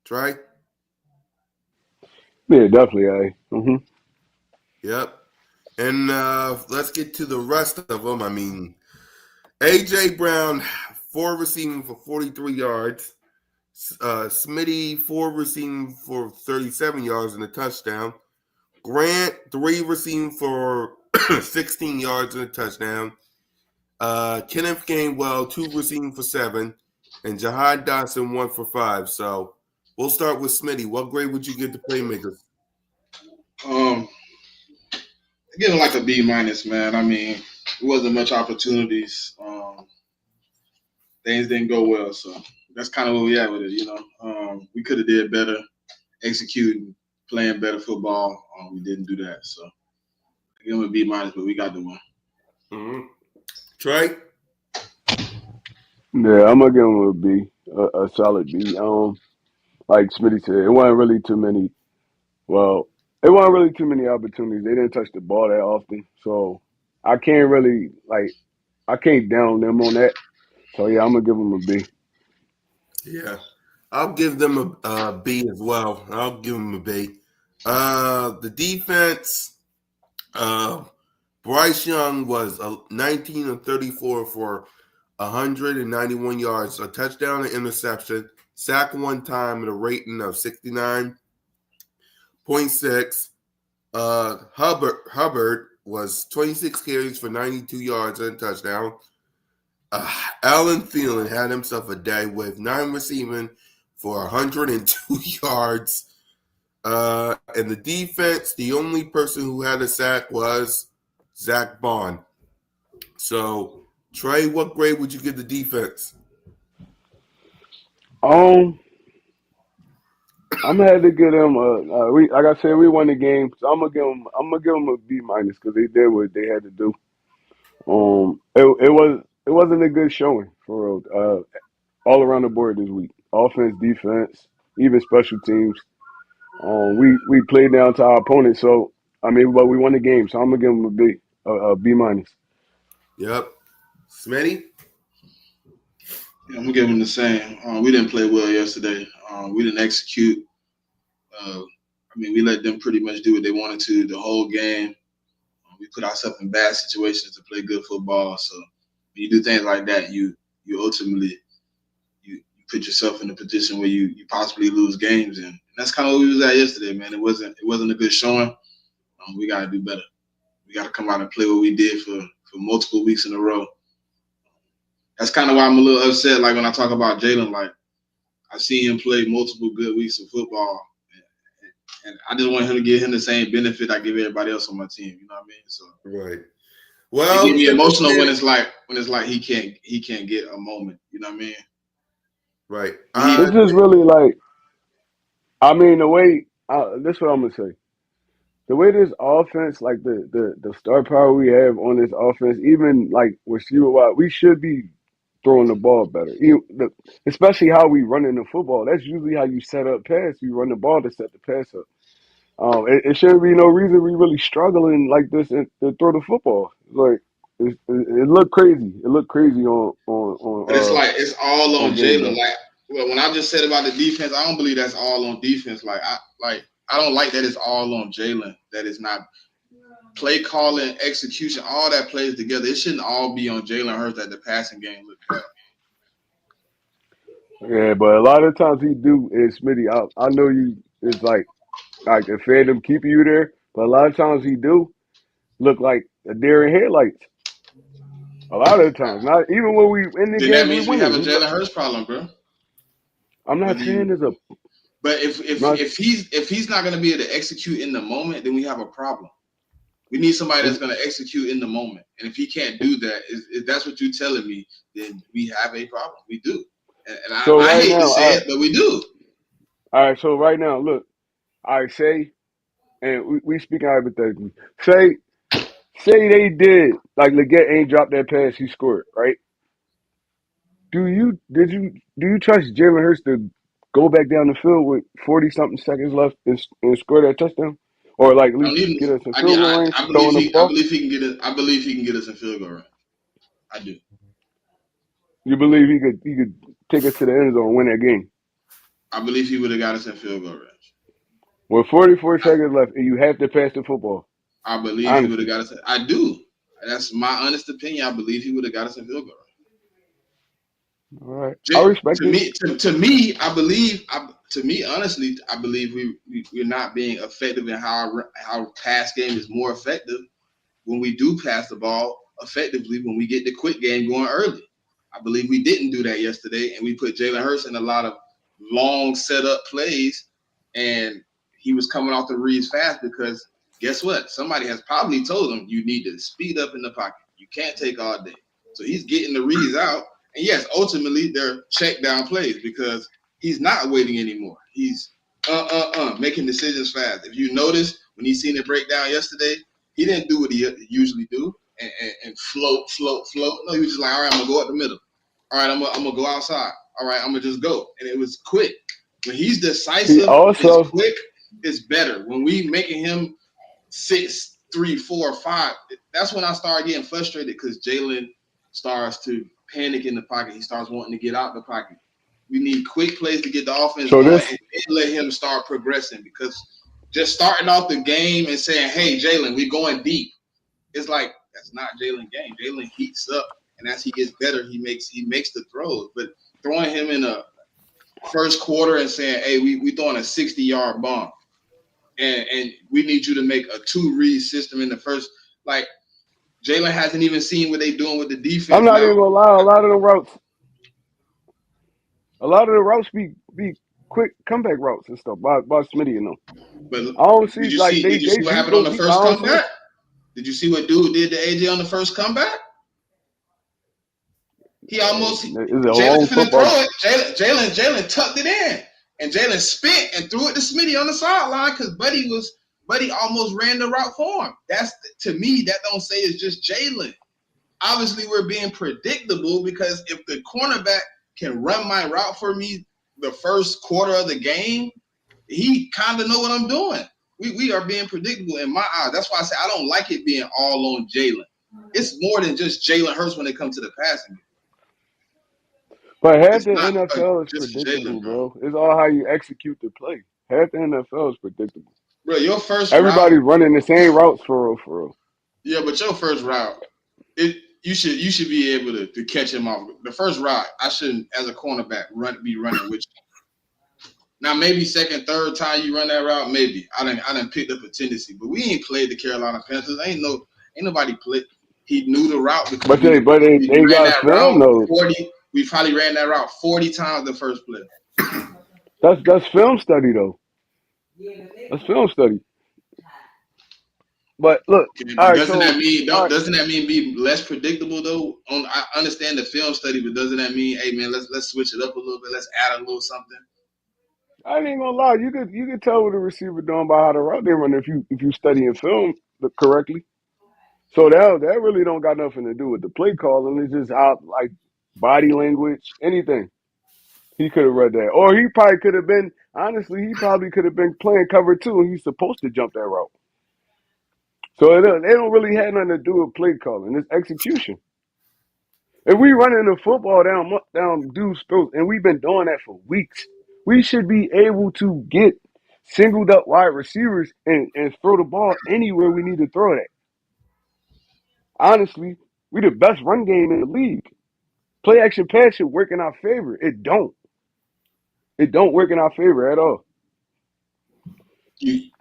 Try? Yeah, definitely. Yep. And let's get to the rest of them. I mean, A.J. Brown, 4 receiving for 43 yards. Smitty, 4 receiving for 37 yards and a touchdown. Grant, 3 receiving for 16 yards and a touchdown. Kenneth Gainwell, 2 receiving for 7. And Jahad Dotson, 1 for 5. So we'll start with Smitty. What grade would you give the playmakers? give him like a B minus, man. I mean, it wasn't much opportunities. Things didn't go well, so that's kind of where we at with it. We could have did better, executing, playing better football. We didn't do that, so I give him a B minus, but we got the one. Mm-hmm. Trey? Yeah, I'm gonna give him a B, a solid B. Like Smitty said, it wasn't really too many. Well, it wasn't really too many opportunities. They didn't touch the ball that often, so I can't really I can't down them on that. So yeah, I'm gonna give them a B. Yeah. I'll give them a B as well. I'll give them a B. The defense, uh, Bryce Young was 19 of 34 for 191 yards, a touchdown and interception, sack one time at a rating of 69.6. Hubbard was 26 carries for 92 yards and a touchdown. Allen Thielen had himself a day with 9 receiving for 102 yards. And the defense, the only person who had a sack was Zach Bond. So, Trey, what grade would you give the defense? Um, I'm gonna have to give them we like I said, we won the game, so I'm gonna give them a B minus because they did what they had to do. It wasn't a good showing for real. All around the board this week, offense, defense, even special teams. We played down to our opponent, so I mean, but we won the game, so I'm gonna give them a B minus. Yep. Smitty? Yeah, I'm gonna give him the same. We didn't play well yesterday. We didn't execute. We let them pretty much do what they wanted to the whole game. We put ourselves in bad situations to play good football. So when you do things like that, you ultimately you put yourself in a position where you possibly lose games, and that's kind of what we was at yesterday, man. It wasn't a good showing. We got to do better. We got to come out and play what we did for multiple weeks in a row. That's kind of why I'm a little upset. Like when I talk about Jalen, like I see him play multiple good weeks of football, and I just want him to give him the same benefit I give everybody else on my team. You know what I mean? So Right. it Well, get me tip of emotional when the it's like he can't get a moment. You know what I mean? right. It's just really like, I mean, the way this is what I'm gonna say. The way this offense, like the star power we have on this offense, even like with you, we should be throwing the ball better. Especially how we run in the football. That's usually how you set up pass. You run the ball to set the pass up. It shouldn't be no reason we really struggling like this to throw the football. Like it looked crazy. It looked crazy But it's like it's all on on game Jalen. day. Like when I just said about the defense, I don't believe that's all on defense. I don't like that it's all on Jalen. That it's not play calling, execution, all that plays together. It shouldn't all be on Jalen Hurts that the passing game looked bad. Yeah, but a lot of times he do is Smitty. I know you. It's like the fandom keeping you there, but a lot of times he do look like a deer in headlights. A lot of the times, not even when we in the Then that games we means we have winning. a Jalen Hurts problem, bro. I'm not Whether saying you there's a. but I'm not, if he's not gonna be able to execute in the moment, then we have a problem. We need somebody that's it's, going to execute in the moment. And if he can't do that, if that's what you're telling me, then we have a problem. We do. so I right hate to now, say it, but we do. all right. So right now, look, I say, and we speaking hypothetically. Say they did like Leggett ain't dropped that pass, he scored right. Do you trust Jalen Hurts to go back down the field with 40 something seconds left and score that touchdown, or like at I don't least need. get us in field goal range throwing the I ball? believe he can get it. I believe he can get us in field goal range. I do. You believe he could take us to the end zone and win that game I believe he would have got us in field goal range. with 44 seconds left and you have to pass the football? I believe he would have Honestly, got us. I do. That's my honest opinion. I believe he would have got us in field goal range. all right, I respect it. I believe. To me, honestly, I believe we're not being effective in how pass game is more effective when we do pass the ball effectively when we get the quick game going early. I believe we didn't do that yesterday, and we put Jalen Hurts in a lot of long setup plays, and he was coming off the reads fast because guess what? Somebody has probably told him you need to speed up in the pocket. You can't take all day. So he's getting the reads out. And yes, ultimately they're check down plays because he's not waiting anymore. He's making decisions fast. If you notice when he seen it break down yesterday, he didn't do what he usually do and float. No, he was just like, all right, I'm gonna go up the middle. All right, I'm gonna go outside. All right, I'm gonna just go. And it was quick. When he's He decisive, also it's quick, it's better. When we making him 6, 3, 4, 5, that's when I start getting frustrated because Jalen starts to panic in the pocket. He starts wanting to get out the pocket. We need quick plays to get the offense so going this and then let him start progressing because just starting off the game and saying, hey, Jalen, we're going deep. It's like, that's not Jalen's game. Jalen heats up, and as he gets better, he makes the throws. But throwing him in a first quarter and saying, hey, we throwing a 60-yard bomb. And we need you to make a 2-read system in the first. Like, Jalen hasn't even seen what they're doing with the defense I'm not now. even gonna lie, a lot of the routes be quick comeback routes and stuff by Smitty and them. But I don't see did you like see? they Did you see what do happened on go the deep. I first don't see it. comeback? Did you see what dude did to AJ on the first comeback? He almost It's a Jalen long finna throw football. it. Jalen tucked it in, and Jalen spit and threw it to Smitty on the sideline because Buddy almost ran the route for him. That's to me that don't say it's just Jalen. Obviously, we're being predictable because if the cornerback can run my route for me the first quarter of the game, he kind of know what I'm doing. We are being predictable in my eyes. That's why I say I don't like it being all on Jalen. It's more than just Jalen Hurts when it comes to the passing game. But half It's the not NFL is just predictable, Jalen, bro. bro. It's all how you execute the play. Half the NFL is predictable. Bro, your first route, Everybody's running the same routes for real. yeah, but your first route, you should be able to catch him off. The first route, I shouldn't, as a cornerback, be running with you. Now maybe second, third time you run that route, maybe I didn't pick up a tendency, but we ain't played the Carolina Panthers. Ain't nobody played. He knew the route because But they ran got that film route though. 40. We probably ran that route 40 times the first play. That's film study though. That's film study. But look, Okay, all but right, so all right, doesn't that mean be less predictable though? I understand the film study, but doesn't that mean, hey man, let's switch it up a little bit, let's add a little something? I ain't gonna lie. You could tell what the receiver doing by how the route they run if you study and film correctly. So that really don't got nothing to do with the play calling. It's just how like body language, anything. He could have read that, or he probably could have been. Honestly, he probably could have been playing cover two, and he's supposed to jump that route. So they don't really have nothing to do with play calling. It's execution. If we running the football down dude's throats, and we've been doing that for weeks, we should be able to get singled up wide receivers and throw the ball anywhere we need to throw it at. Honestly, we the best run game in the league. Play action pass should work in our favor. It don't. It don't work in our favor at all.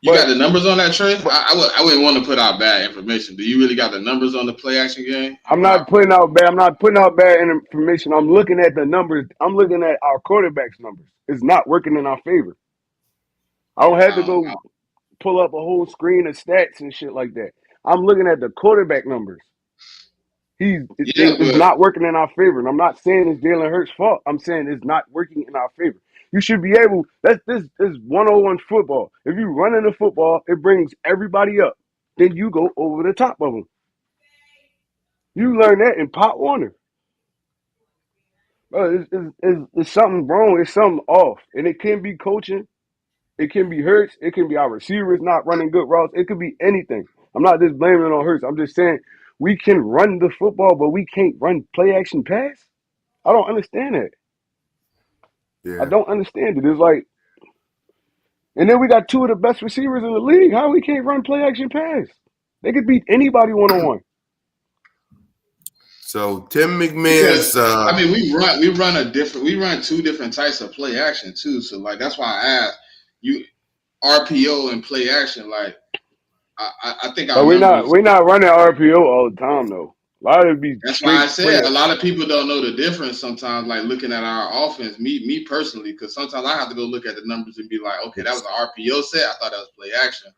You got But the numbers on that, Trey? but I wouldn't want to put out bad information. Do you really got the numbers on the play action game and I'm how? not putting out bad. I'm not putting out bad information. I'm looking at the numbers. I'm looking at our quarterback's numbers. It's not working in our favor. I don't have to I don't know. go pull up a whole screen of stats and shit like that. I'm looking at the quarterback numbers. Yeah, It's but not working in our favor. And I'm not saying it's Jalen Hurts' fault. I'm saying it's not working in our favor. You should be able. This is 101 football. If you run in the football, it brings everybody up. Then you go over the top of them. You learn that in Pop Warner. Bro, it's something wrong. It's something off. And it can be coaching. It can be Hurts. It can be our receivers not running good routes. It could be anything. I'm not just blaming it on Hurts. I'm just saying we can run the football, but we can't run play action pass. I don't understand that. I Yeah. don't understand it. It's like, and then we got two of the best receivers in the league. How we can't run play action pass? They could beat anybody 1-on-1. So Tim because McMahon's I mean we run two different types of play action too. So like that's why I asked you RPO and play action. Like I think our But numbers. we're not running RPO all the time though. A lot of it be That's why I straight play. said a lot of people don't know the difference sometimes. Like looking at our offense, me personally, because sometimes I have to go look at the numbers and be like, okay, that was an RPO set. I thought that was play action.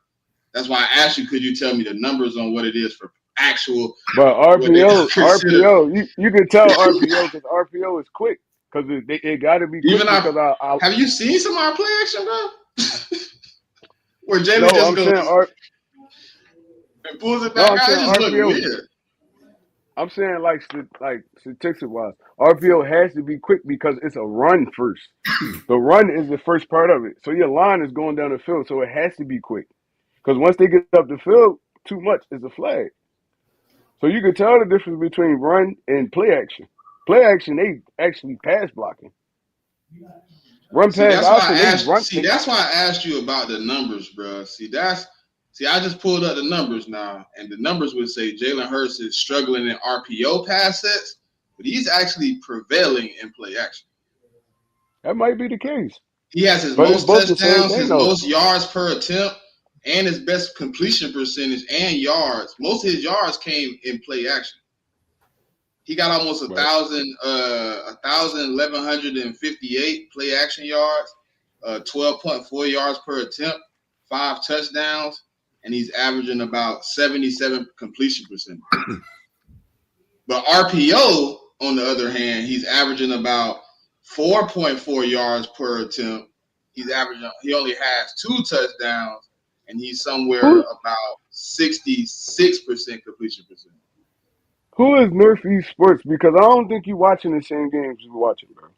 That's why I asked you, could you tell me the numbers on what it is for actual, But what they consider? you can tell RPO because RPO is quick because it got to be quick Even because I have you seen some of our play action, bro? Where Jalen no, just I'm goes saying and pulls it no, back I'm out. It saying just look RPO. weird. I'm saying like statistic wise, RPO has to be quick because it's a run first. The run is the first part of it. So your line is going down the field, so it has to be quick. Because once they get up the field, too much is a flag. So you can tell the difference between run and play action. Play action, they actually pass blocking. Run See, pass that's why I option, they asked. run. See, that's why I asked you about the numbers, bro. See, I just pulled up the numbers now, and the numbers would say Jalen Hurts is struggling in RPO pass sets, but he's actually prevailing in play action. That might be the case. He has his But it's most both the same touchdowns, thing his though. most yards per attempt, and his best completion percentage and yards. Most of his yards came in play action. He got almost Right. 1,158 play action yards, 12.4 yards per attempt, 5 touchdowns, and he's averaging about 77 completion percentage. But RPO, on the other hand, he's averaging about 4.4 yards per attempt. He only has 2 touchdowns, and he's somewhere Who about 66% completion percentage. who is Northeast Sports? Because I don't think you watching the same games you watching, bro.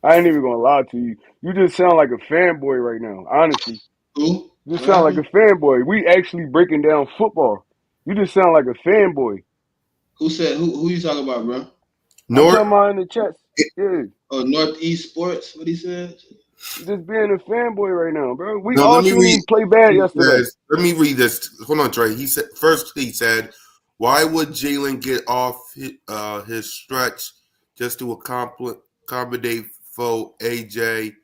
I ain't even gonna lie to you. You just sound like a fanboy right now. Honestly, Who? you just What sound like happened? a fanboy. We actually breaking down football. You just sound like a fanboy. Who said who you talking about, bro? I'm North. talking about in the chats. Yeah, Oh, Northeast Sports. What he said? you just being a fanboy right now, bro. We No, let all me seen read. him play bad He yesterday. says, let me read this. Hold on, Trey. He said first. He said, "Why would Jalen get off his stretch just to accommodate for AJ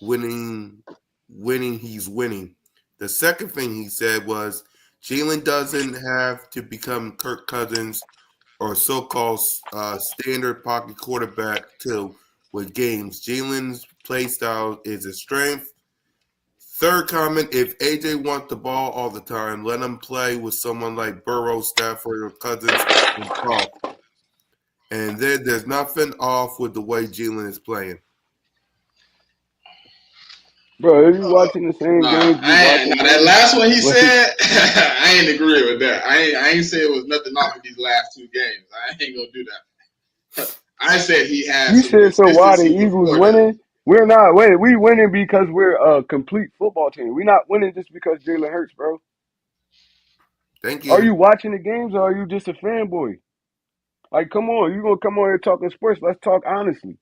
winning? Winning, he's winning." The second thing he said was, "Jalen doesn't have to become Kirk Cousins or so-called standard pocket quarterback to with games. Jalen's play style is a strength." Third comment, if AJ wants the ball all the time, let him play with someone like Burrow, Stafford, or Cousins and talk. And then there's nothing off with the way Jalen is playing. Bro, if you watching the same Nah, games we watching, nah, that bro, last one he like said, I ain't agree with that. I ain't say it was nothing off of these last 2 games. I ain't gonna do that. I said he had you some said, so why the consistency Eagles before that. winning? We're not winning. We winning because we're a complete football team. We're not winning just because Jalen Hurts, bro. Thank Are you. you watching the games or are you just a fanboy? Like, come on, you gonna come on here talking sports? Let's talk honestly.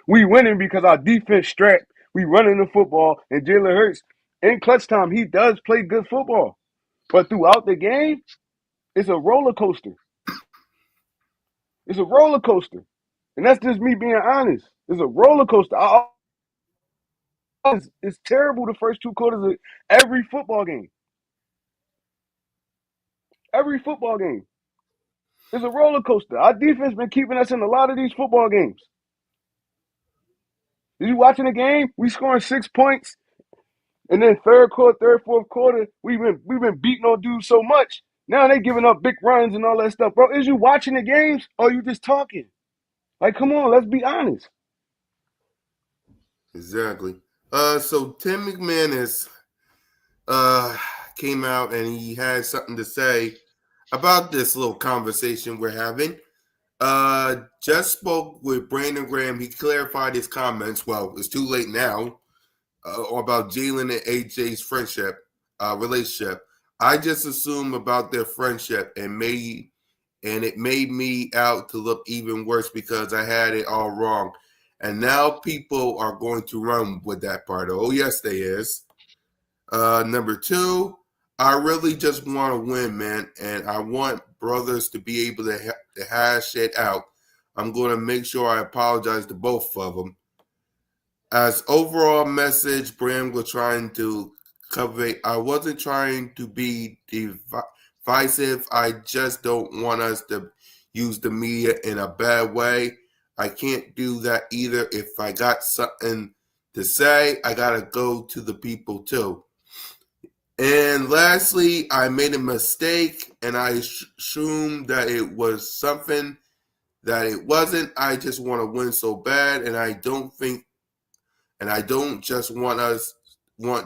We winning because our defense strapped. We running the football, and Jalen Hurts in clutch time he does play good football, but throughout the game, it's a roller coaster. It's a roller coaster, and that's just me being honest. It's a roller coaster. It's terrible the first 2 quarters of every football game. Every football game. It's a roller coaster. Our defense been keeping us in a lot of these football games. You watching the game? We scoring 6 points, and then third quarter, fourth quarter, we've been beating on dudes so much. Now they giving up big runs and all that stuff, bro. Is you watching the games or are you just talking? Like, come on, let's be honest. Exactly. So Tim McManus came out and he had something to say about this little conversation we're having. Just spoke with Brandon Graham. He clarified his comments. Well, it's too late now. About Jalen and AJ's relationship. I just assumed about their friendship and it made me out to look even worse because I had it all wrong. And now people are going to run with that part. Oh, yes, they is. Number 2, I really just want to win, man, and I want brothers to be able to hash it out. I'm going to make sure I apologize to both of them. As overall message, Bram was trying to convey, I wasn't trying to be divisive. I just don't want us to use the media in a bad way. I can't do that either. If I got something to say, I got to go to the people too. And lastly, I made a mistake and I assumed that it was something that it wasn't. I just want to win so bad, and I don't just want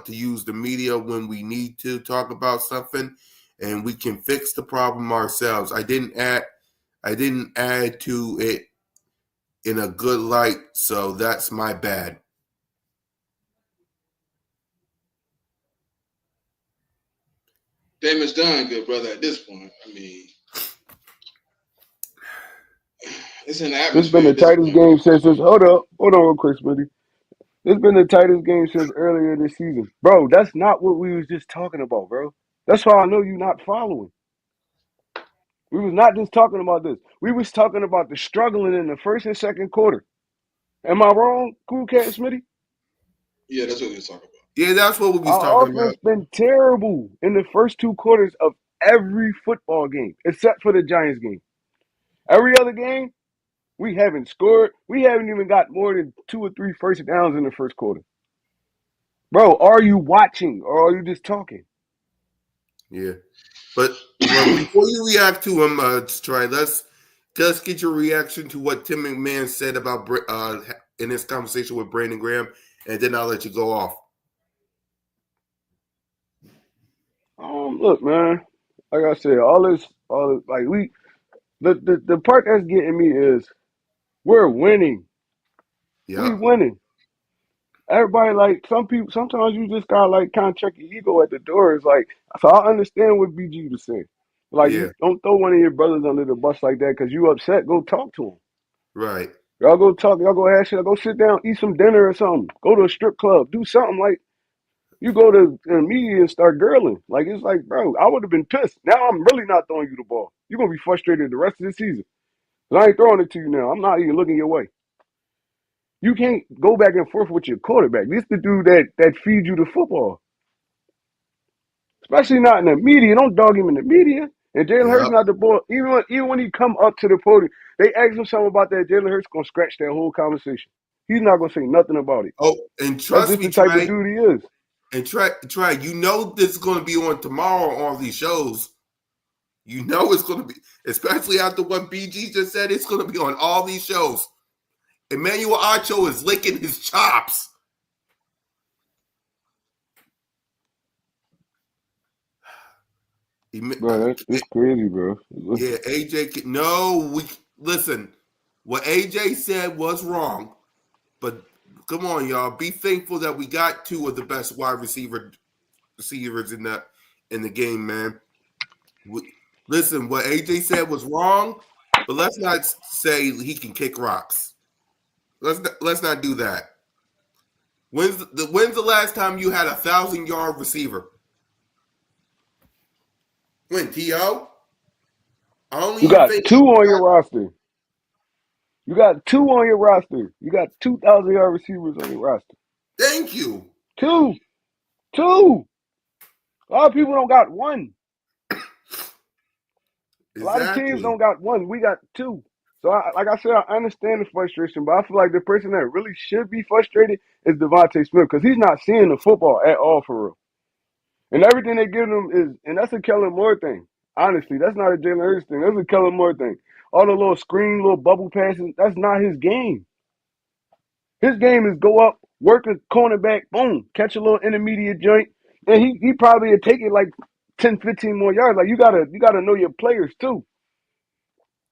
to use the media when we need to talk about something, and we can fix the problem ourselves. I didn't add to it in a good light, so that's my bad. Damage done, good brother. At this point, I mean, it's in the This has been atmosphere the at this tightest point. game since this. Hold on real quick, Smitty. This has been the tightest game since earlier this season, bro. That's not what we was just talking about, bro. That's why I know you not following. We was not just talking about this. We was talking about the struggling in the first and second quarter. Am I wrong, Cool Cat Smitty? Yeah, that's what we was talking about. Yeah, that's what we was Our talking about. offense been terrible in the first two quarters of every football game, except for the Giants game. Every other game, we haven't scored. We haven't even got more than 2 or 3 first downs in the first quarter. Bro, are you watching or are you just talking? Yeah, but before you react to him, let's just get your reaction to what Tim McMahon said about in his conversation with Brandon Graham, and then I'll let you go off. Look, man. Like I said, all this, like the part that's getting me is we're winning. We Yeah, winning. Everybody like some people. Sometimes you just gotta like kind of check your ego at the door. It's like so. I understand what BG was saying. Like yeah, you don't throw one of your brothers under the bus like that because you upset. Go talk to him. right. Y'all go talk. Y'all go ask you. Go sit down, eat some dinner or something. Go to a strip club. Do something like you go to the media and start girling. Like it's like, bro, I would have been pissed. Now I'm really not throwing you the ball. You're gonna be frustrated the rest of the season. 'Cause I ain't throwing it to you now. I'm not even looking your way. You can't go back and forth with your quarterback. This the dude that feeds you the football. Especially not in the media. Don't dog him in the media. And Jalen Hurts Yep. not the ball. Even when he come up to the podium, they ask him something about that. Jalen Hurts gonna scratch that whole conversation. He's not gonna say nothing about it. Oh, and That's trust just me, the type of Trey, dude he is. and Trey. You know this is going to be on tomorrow on all these shows. You know it's going to be, especially after what BG just said. It's going to be on all these shows. Emmanuel Acho is licking his chops. Bro, it's crazy, bro. Yeah, AJ. No, we listen. What AJ said was wrong, but come on, y'all. Be thankful that we got two of the best wide receivers in the game, man. Listen, what AJ said was wrong, but let's not say he can kick rocks. Let's not do that. When's the last time you had 1,000-yard receiver? When T.O.? I don't You even got think two on your roster. You got two on your roster. You got 2,000-yard receivers on your roster. thank you. Two. Two. A lot of people don't got one. A lot of teams Exactly. don't got one. We got two. So, like I said, I understand the frustration, but I feel like the person that really should be frustrated is Devontae Smith because he's not seeing the football at all for real. And everything they give him is, and that's a Kellen Moore thing. Honestly, that's not a Jalen Hurts thing. That's a Kellen Moore thing. All the little screen, little bubble passes, that's not his game. His game is go up, work a cornerback, boom, catch a little intermediate joint, and he probably would take it like 10, 15 more yards. Like you gotta know your players too.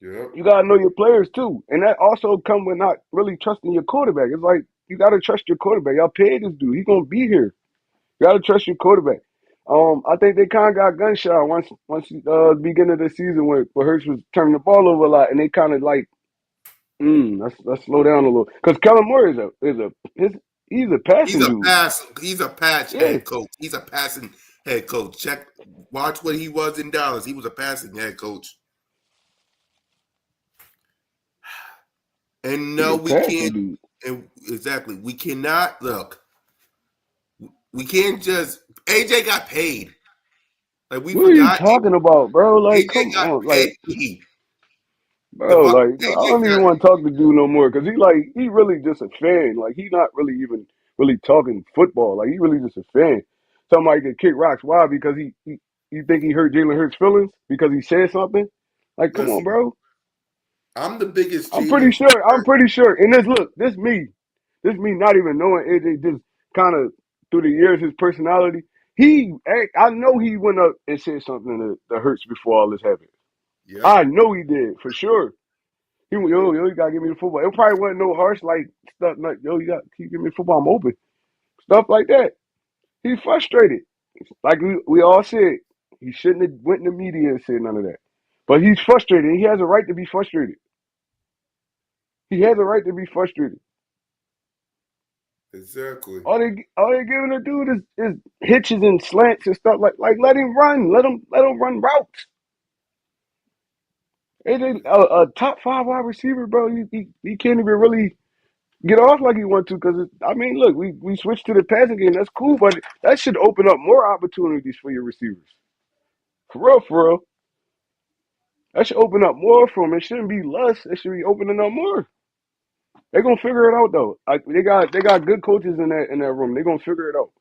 Yep. You gotta know your players too, and that also come with not really trusting your quarterback. It's like you gotta trust your quarterback. Y'all paid this dude; he's gonna be here. You gotta trust your quarterback. I think they kind of got gun shy once beginning of the season where Hurts was turning the ball over a lot, and they kind of like, let's slow down a little because Kellen Moore he's a passing dude. He's a patch Yeah, head coach. He's a passing head coach. Watch what he was in Dallas. He was a passing head coach. And he's no, a we passing can't. dude. And exactly, we cannot look. We can't just. AJ got paid. Like we What are you forgot. talking about, bro? Like, AJ come got on, like. paid. Bro, like I AJ don't even got. want to talk to dude no more because he really just a fan. Like he not really even really talking football. Like he really just a fan. somebody could kick rocks. Why? Because you think he hurt Jalen Hurts' feelings because he said something? Like, come on, Listen, bro. I'm the biggest I'm pretty Jalen sure. I'm pretty sure. And this me not even knowing AJ, just kind of through the years his personality. I know he went up and said something that hurts before all this happened. Yep. I know he did for sure. He went, yo, you gotta give me the football. It probably wasn't no harsh like stuff like, yo, you got to keep giving me the football. I'm open. Stuff like that. He's frustrated. Like we all said, he shouldn't have went in the media and said none of that. But he's frustrated. He has a right to be frustrated. He has a right to be frustrated. Exactly. All they giving the dude is hitches and slants and stuff like let him run. Let him run routes. AJ, a top 5 wide receiver, bro. He can't even really get off like he want to because I mean, look, we switched to the passing game. That's cool, but that should open up more opportunities for your receivers. For real, for real. That should open up more for them. It shouldn't be less. It should be opening up more. They're gonna figure it out though. They got good coaches in that room. They're gonna figure it out.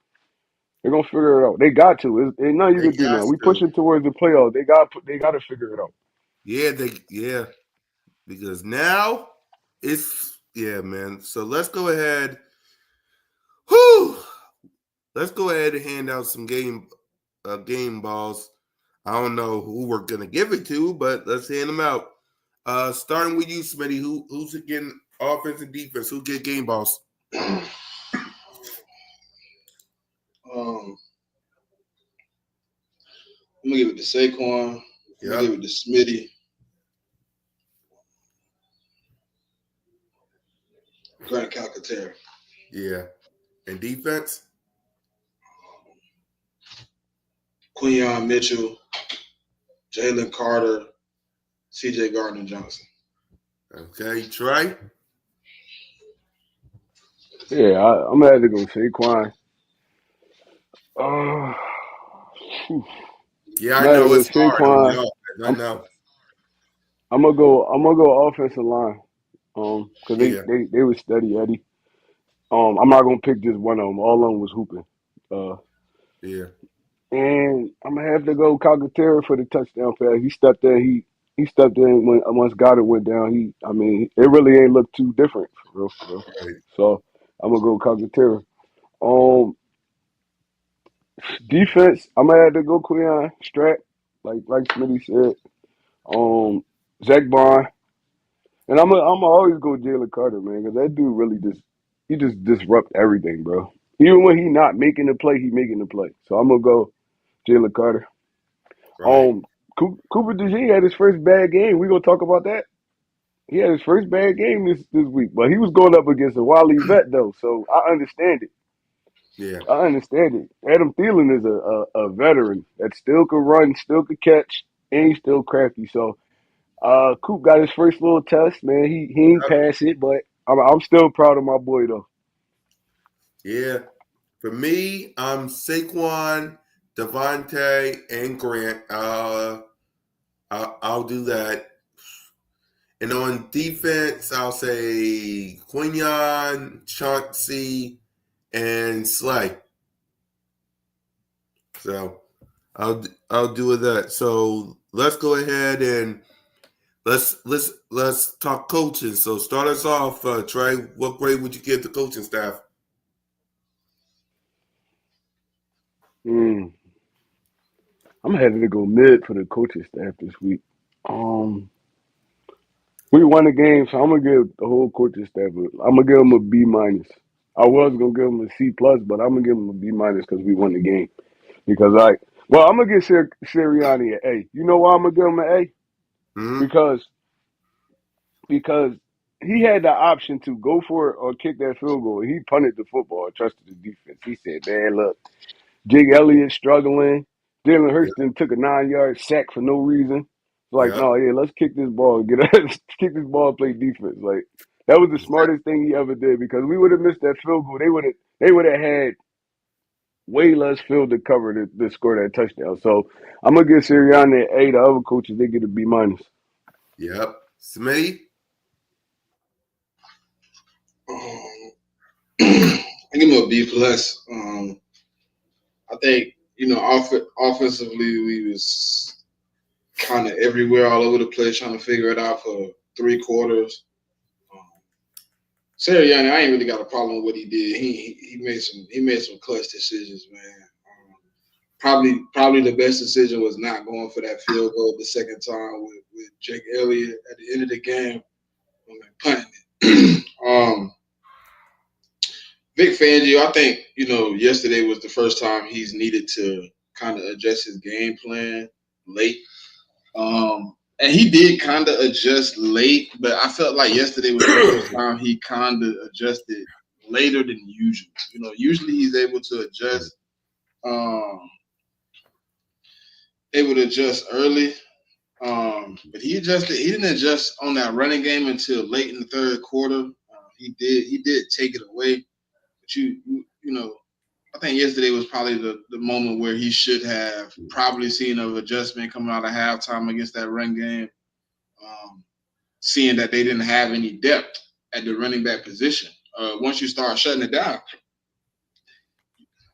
They're gonna figure it out. They got to. Ain't nothing you They can do got now. We to. pushing towards the playoff. They got to figure it out. Yeah, because now yeah, man. So let's go ahead. Whew. Let's go ahead and hand out some game balls. I don't know who we're gonna give it to, but let's hand them out. Starting with you, Smitty. Who's getting offense and defense? Who get game balls? I'm gonna give it to Saquon. I'm gonna give it to Smitty. Grant Calcaterra. Yeah. And defense? Quinyon Mitchell, Jalen Carter, C.J. Gardner-Johnson. Okay, Trey? Yeah, I'm gonna have to go Saquon. Yeah, I'm I gonna have to know go it's hard on the Saquon. offense. I I'm know. I'm gonna go offensive line. Because Yeah, they was steady Eddie. I'm not gonna pick just one of them. All of them was hooping. Uh, yeah. and I'm gonna have to go Calcaterra for the touchdown pass. He stepped in. He stepped in when once Goddard went down. I mean, it really ain't looked too different for real, for real. Right. So I'm gonna go Calcaterra. Um, defense, I'm gonna have to go Quinyon Strat, like Smitty said. Zach Bond, and I'm gonna always go Jalen Carter, man, because that dude really just disrupt everything, bro. Even when he not making the play, he making the play. So I'm gonna go Jalen Carter. Right. Um, Cooper DeJean had his first bad game. We gonna talk about that. He had his first bad game this week, but he was going up against a wily vet though, so I understand it. Yeah. I understand it. Adam Thielen is a veteran that still could run, still could catch, and he's still crafty. So Coop got his first little test, man. He ain't passed it, but I'm still proud of my boy though. Yeah. For me, Saquon, Devontae, and Grant. I'll do that. And on defense, I'll say Quinion, Chauncey, and Slay. So I'll do with that. So let's go ahead and let's talk coaching. So start us off, Trey. What grade would you give the coaching staff? Mm, I'm having to go mid for the coaching staff this week. Um, we won the game, so I'm gonna give the whole coaching staff. I'm gonna give them a B minus. I was gonna give them a C plus, but I'm gonna give them a B minus because we won the game. Because I'm gonna give Sirianni an A. You know why I'm gonna give him an A? Hmm. Because because he had the option to go for it or kick that field goal. He punted the football and trusted the defense. He said, "Man, look, Jake Elliott struggling. Jalen Yeah. Hurts then took a 9-yard sack for no reason. It's like, Yep. no, yeah, let's kick this ball, get us kick this ball, and play defense. Like that was the smartest thing he ever did because we would have missed that field goal. They would have had way less field to cover to score that touchdown. So I'm gonna give Sirianni an A. The other coaches they get a B minus. Yep. Smitty? I give him a B plus. I think, offensively we was kind of everywhere, all over the place, trying to figure it out for 3 quarters. Sirianni, I ain't really got a problem with what he did. He made some clutch decisions, man. Probably the best decision was not going for that field goal the second time with Jake Elliott at the end of the game. Punting it. Vic Fangio, I think, yesterday was the first time he's needed to kind of adjust his game plan late. And he did kind of adjust late, but I felt like yesterday was the first time he kind of adjusted later than usual. Usually he's able to adjust early. But he didn't adjust on that running game until late in the third quarter. He did take it away. But I think yesterday was probably the moment where he should have probably seen an adjustment coming out of halftime against that run game, seeing that they didn't have any depth at the running back position. Once you start shutting it down,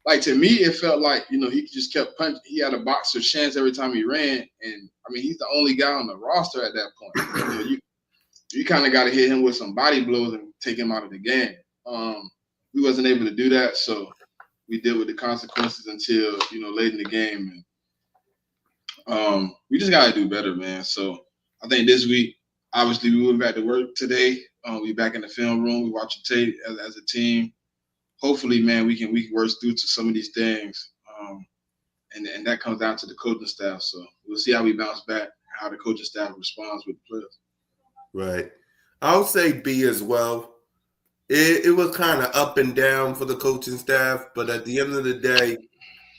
like, to me, it felt like, he just kept punching. He had a boxer's chance every time he ran. And, I mean, he's the only guy on the roster at that point. You kind of got to hit him with some body blows and take him out of the game. We wasn't able to do that, so we dealt with the consequences until, late in the game. And we just got to do better, man. So I think this week, obviously, we went back to work today. We back in the film room. We watching tape as a team. Hopefully, man, we can work through to some of these things, and that comes down to the coaching staff. So we'll see how we bounce back, how the coaching staff responds with the players. Right. I would say B as well. It was kind of up and down for the coaching staff, but at the end of the day,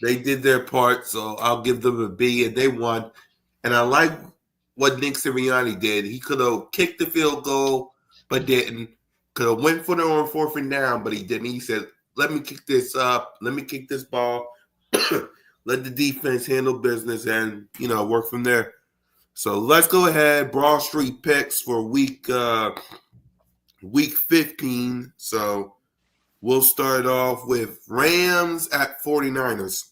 they did their part, so I'll give them a B, and they won. And I like what Nick Sirianni did. He could have kicked the field goal, but didn't. Could have went for it on 4th and down, but he didn't. He said, let me kick this up. Let me kick this ball. Let the defense handle business and, work from there. So let's go ahead. Broad Street picks for week 15. So we'll start off with Rams at 49ers.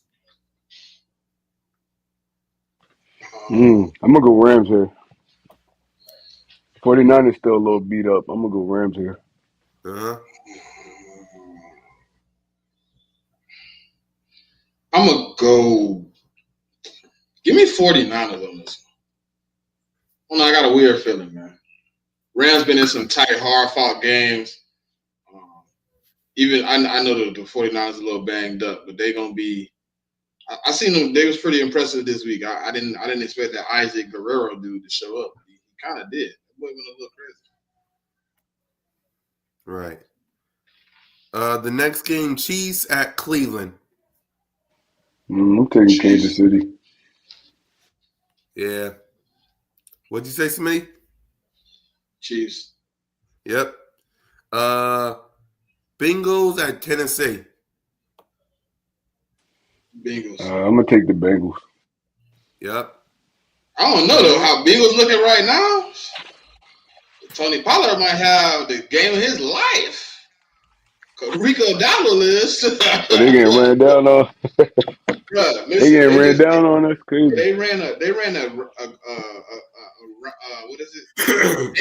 I'm going to go Rams here. 49ers still a little beat up. I'm going to go Rams here. Uh-huh. I'm going to go – give me 49ers on this one. I got a weird feeling, man. Rams been in some tight, hard-fought games. Even I know the 49ers a little banged up, but they're going to be – I seen them. They was pretty impressive this week. I didn't expect that Isaac Guerrero dude to show up. He kind of did. That boy went a little crazy. Right. The next game, Chiefs at Cleveland. I'm taking Kansas City. Yeah. What'd you say, Smitty? Chiefs. Yep. Bengals at Tennessee. Bengals. I'm going to take the Bengals. Yep. I don't know, though, how Bengals looking right now. Tony Pollard might have the game of his life. Rico Dowdle is. But they getting ran down on. Bruh, They getting ran down on us. Crazy. They ran a what is it?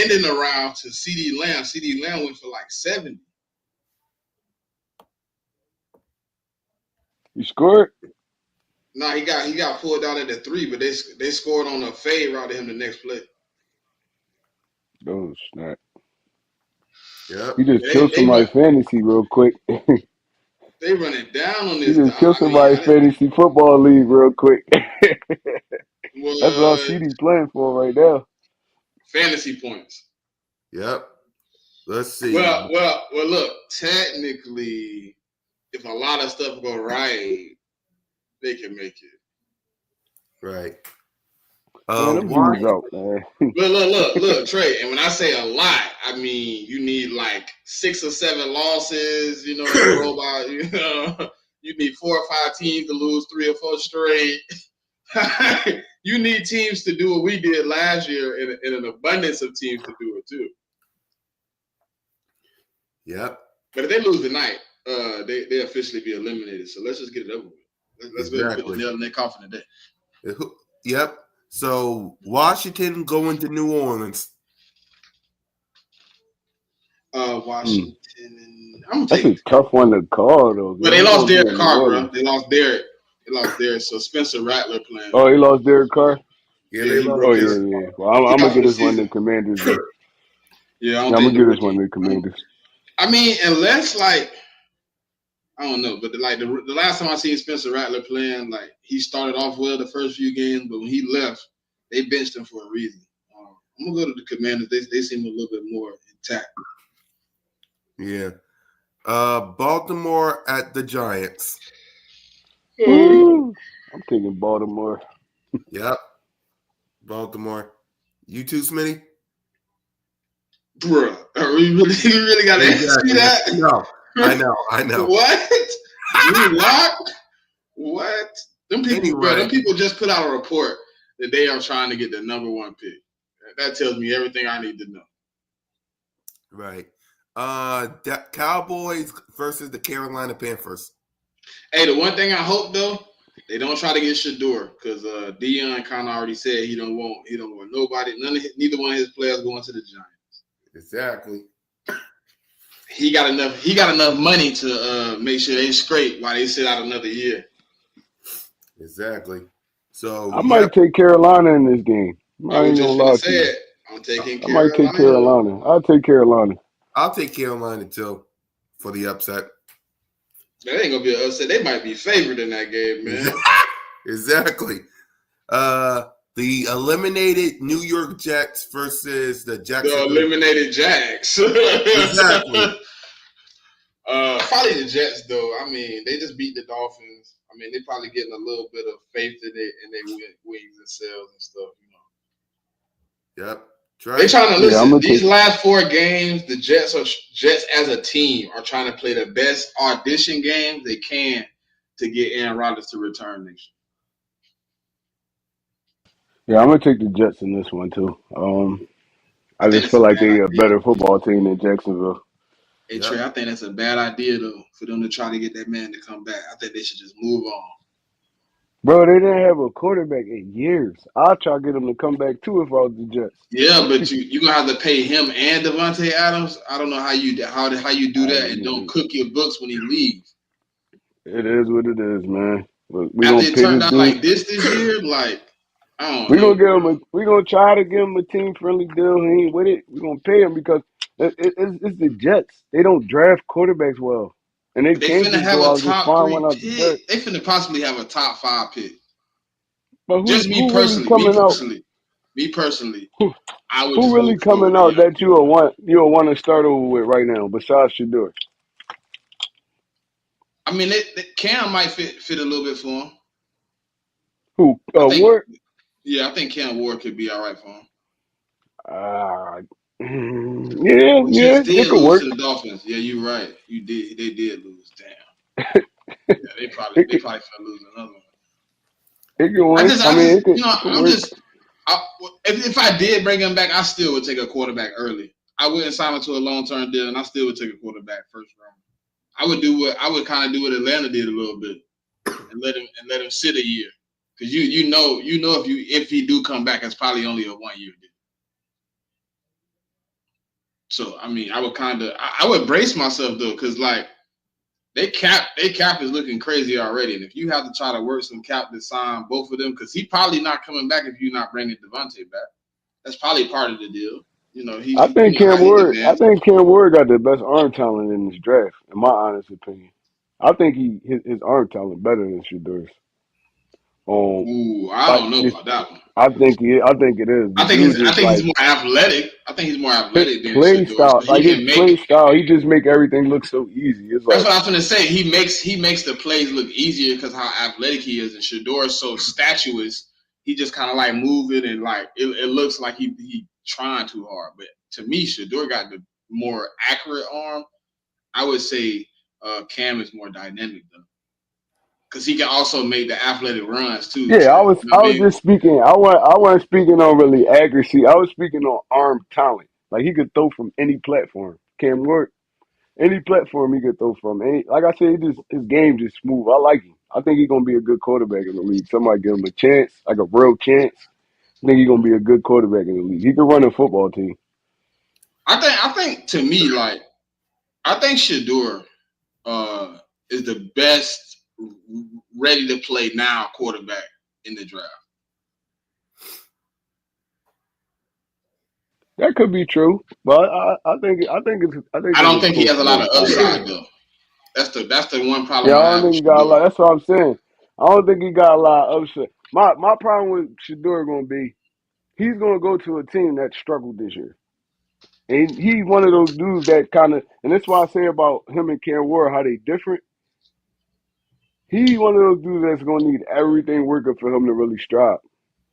Ending around to CD Lamb. CD Lamb went for like 70. You scored? No, he got pulled out at the 3, but they scored on a fade route to him the next play. Oh, snap. Yep. You just killed somebody's fantasy real quick. They running down on this. You just killed somebody's fantasy football league real quick. That's all CD's playing for right now. Fantasy points. Yep. Let's see. Well, look, technically, if a lot of stuff go right, they can make it. Right. Man, them dudes out, man. Look, Trey. And when I say a lot, I mean you need like 6 or 7 losses. You need 4 or 5 teams to lose 3 or 4 straight. You need teams to do what we did last year, and an abundance of teams to do it too. Yep. But if they lose tonight, they officially be eliminated. So let's just get it over with. Let's go and put the Exactly. nail in their coffin today. Yep. So Washington going to New Orleans. Washington. I'm gonna That's take a it. tough one to call though. But Cause they who lost gonna be Derek in New Carr, bro. Orleans? They lost Derek. They lost Derek. So Spencer Rattler playing. Oh, he lost Derek Carr. Yeah, Yeah, they he lost Oh broke his. yeah, Derek yeah. Carr. Well, He I'm gonna out for get the this one to season. Commanders then. Yeah, I Yeah, don't I'm think gonna the get this one rookie. to Commanders. I mean, unless like I don't know, but the last time I seen Spencer Rattler playing, like he started off well the first few games, but when he left, they benched him for a reason. I'm gonna go to the Commanders. They seem a little bit more intact. Yeah. Baltimore at the Giants. Woo! I'm taking Baltimore. Yep. Baltimore. You too, Smitty? Bruh, you really gotta ask me Exactly. that? No. I know. What? Drew Lock? What? Them people, bro. Anyway. Them people just put out a report that they are trying to get the number one pick. That tells me everything I need to know. Right. Cowboys versus the Carolina Panthers. Hey, the one thing I hope though, they don't try to get Shador because Dion kind of already said he don't want nobody, neither one of his players going to the Giants. Exactly. He got enough money to make sure they scrape while they sit out another year. Exactly. So I might take Carolina in this game. I I was ain't gonna just gonna lie to say you. it. I'm taking I might take Carolina. Carolina. I'll take Carolina. I'll take Carolina too for the upset. That ain't gonna be an upset. They might be favored in that game, man. Exactly. The eliminated New York Jets versus the The Jacksonville. eliminated Jags. Exactly. Probably the Jets, though. I mean, they just beat the Dolphins. I mean, they probably getting a little bit of faith in their wings and cells and stuff. Yep. They trying to Yeah, I'm listen. gonna These take. last 4 games, the Jets as a team are trying to play the best audition games they can to get Aaron Rodgers to return next Yeah, I'm gonna take the Jets in this one too. year. I I think just that's feel a like bad they a idea. better football team than Jacksonville. Hey Yep. Trey, I think that's a bad idea though for them to try to get that man to come back. I think they should just move on. Bro, they didn't have a quarterback in years. I'll try to get them to come back too if I was the Jets. Yeah, but you're gonna have to pay him and Devontae Adams. I don't know how you do that and don't cook your books when he leaves. It is what it is, man. Look, we After gonna it pay turned this out dude. like this year, like I don't We know, gonna give him bro. a. We gonna try to give him a team friendly deal. He ain't with it. We gonna pay him because it's the Jets. They don't draft quarterbacks well, and they But they can't finna just have go a out and just top find 3 one out the dirt. pick. They finna possibly have a top 5 pick. But Just me who really personally, me coming out? personally, me personally. Who, I would who just really move forward coming with a out young that quarterback. you'll want to start over with right now besides Shador? I mean, Cam might fit a little bit for him. Who? I think, Ward? yeah, I think Cam Ward could be all right for him. Uh, yeah, We yeah, just it did could lose work. to the Dolphins. Yeah, you're right. You did. They did lose. Damn. Yeah, they probably It they could, probably finna lose another one. it could I work. just, I I mean, just, it could I'm work. just. If I did bring him back, I still would take a quarterback early. I wouldn't sign him to a long-term deal, and I still would take a quarterback first round. I would kind of do what Atlanta did a little bit, and let him sit a year, because you know if he do come back, it's probably only a 1-year deal. So I mean, I would brace myself though, because like they cap is looking crazy already, and if you have to try to work some cap to sign both of them, because he probably not coming back if you're not bringing Devontae back. That's probably part of the deal. You know, I think how Cam he's Ward. I advanced. think Cam Ward got the best arm talent in this draft, in my honest opinion. I think his arm talent better than Shador's. Ooh, I Like don't know just about that one. I think it is. The dude I just think he's like more athletic. I think he's more his athletic than play Shador, style, so he like his can make. play style. He just make everything look so easy. It's That's like, what I was gonna say. He makes the plays look easier because how athletic he is, and Shador is so statuous. He just kind of like moving and like it looks like he trying too hard. But to me, Shador got the more accurate arm. I would say Cam is more dynamic though, because he can also make the athletic runs too. yeah. Trey, you know I what I was mean? just speaking. I wasn't speaking on really accuracy. I was speaking on arm talent. Like he could throw from any platform. Cam Ward, any platform he could throw from. Any, like I said, his game just smooth. I like him. I think he's gonna be a good quarterback in the league. Somebody give him a chance, like a real chance. I think he's gonna be a good quarterback in the league. He can run a football team. I think to me, like I think Shador is the best ready to play now quarterback in the draft. That could be true, but I think I don't it's think he close has a to lot that of honestly. upside though. That's the one Yeah, problem I I don't have with think he got a Shador. lot. That's what I'm saying. I don't think he got a lot of upset. My problem with Shador gonna be he's gonna go to a team that struggled this year. And he's one of those dudes that kind of, and that's why I say about him and Cam Ward how they different. He's one of those dudes that's gonna need everything working for him to really strive.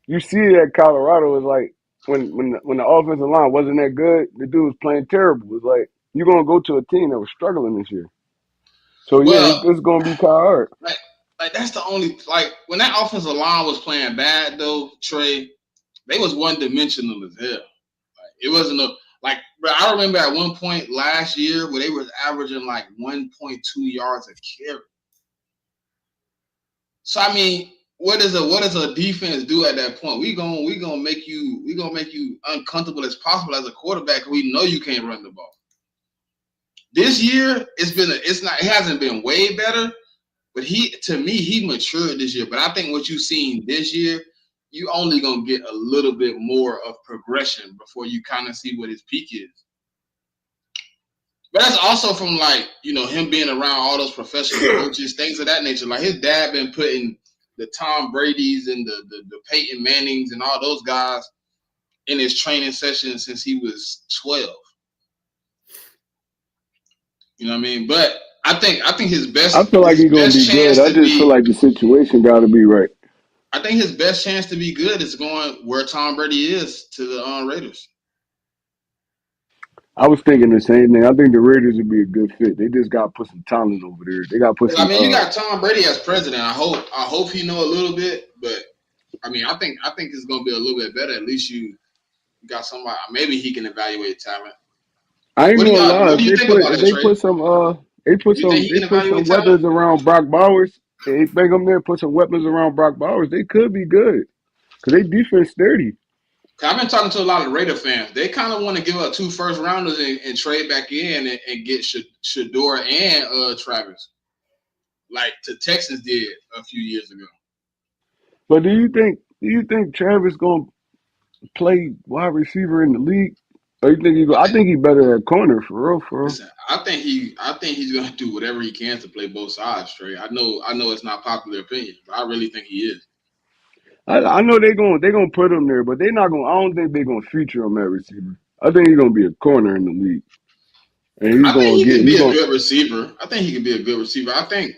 You see that Colorado is like when the offensive line wasn't that good, the dude was playing terrible. It's like you're gonna go to a team that was struggling this year. So yeah, Well, it's gonna be kind of hard. like like that's the only like when that offensive line was playing bad though, Trey, they was one dimensional as hell. Like it wasn't a like bro, I remember at one point last year where they was averaging like 1.2 yards a carry. So I mean, what does a defense do at that point? We gonna make you uncomfortable as possible as a quarterback. We know you can't run the ball. This year, it hasn't been way better, but he matured this year. But I think what you've seen this year, you only gonna get a little bit more of progression before you kind of see what his peak is. But that's also from like, him being around all those professional coaches, things of that nature. Like his dad been putting the Tom Brady's and the Peyton Mannings and all those guys in his training sessions since he was 12. You know what I mean? But I think I feel like his he's gonna best be good. chance I to just feel be like the situation got to be right. I think his best chance to be good is going where Tom Brady is to the Raiders. I was thinking the same thing. I think the Raiders would be a good fit. They just got to put some talent over there. They got to put I some. mean, you got Tom Brady as president. I hope he know a little bit, but I mean, I think it's gonna be a little bit better. At least you got somebody. Maybe he can evaluate talent. I ain't gonna lie. What do you think about If that, they Trey? put some You think he they can put evaluate some talent? weapons around Brock Bowers. They bring them there, put some weapons around Brock Bowers. They could be good because they defense sturdy. I've been talking to a lot of Raider fans. They kind of want to give up 2 first rounders and trade back in and get Shador and Travis, like the Texans did a few years ago. But do you think Travis gonna play wide receiver in the league? Or you think he go? I I think. think he better at corner for real, for real. Listen, I think he's gonna do whatever he can to play both sides, Trey. I know it's not popular opinion, but I really think he is. I know they gonna put him there, but they not gonna. I don't think they're gonna feature him at receiver. I think he's gonna be a corner in the league, and he's I think gonna he get. can He be a gonna. good receiver. I think he can be a good receiver. I think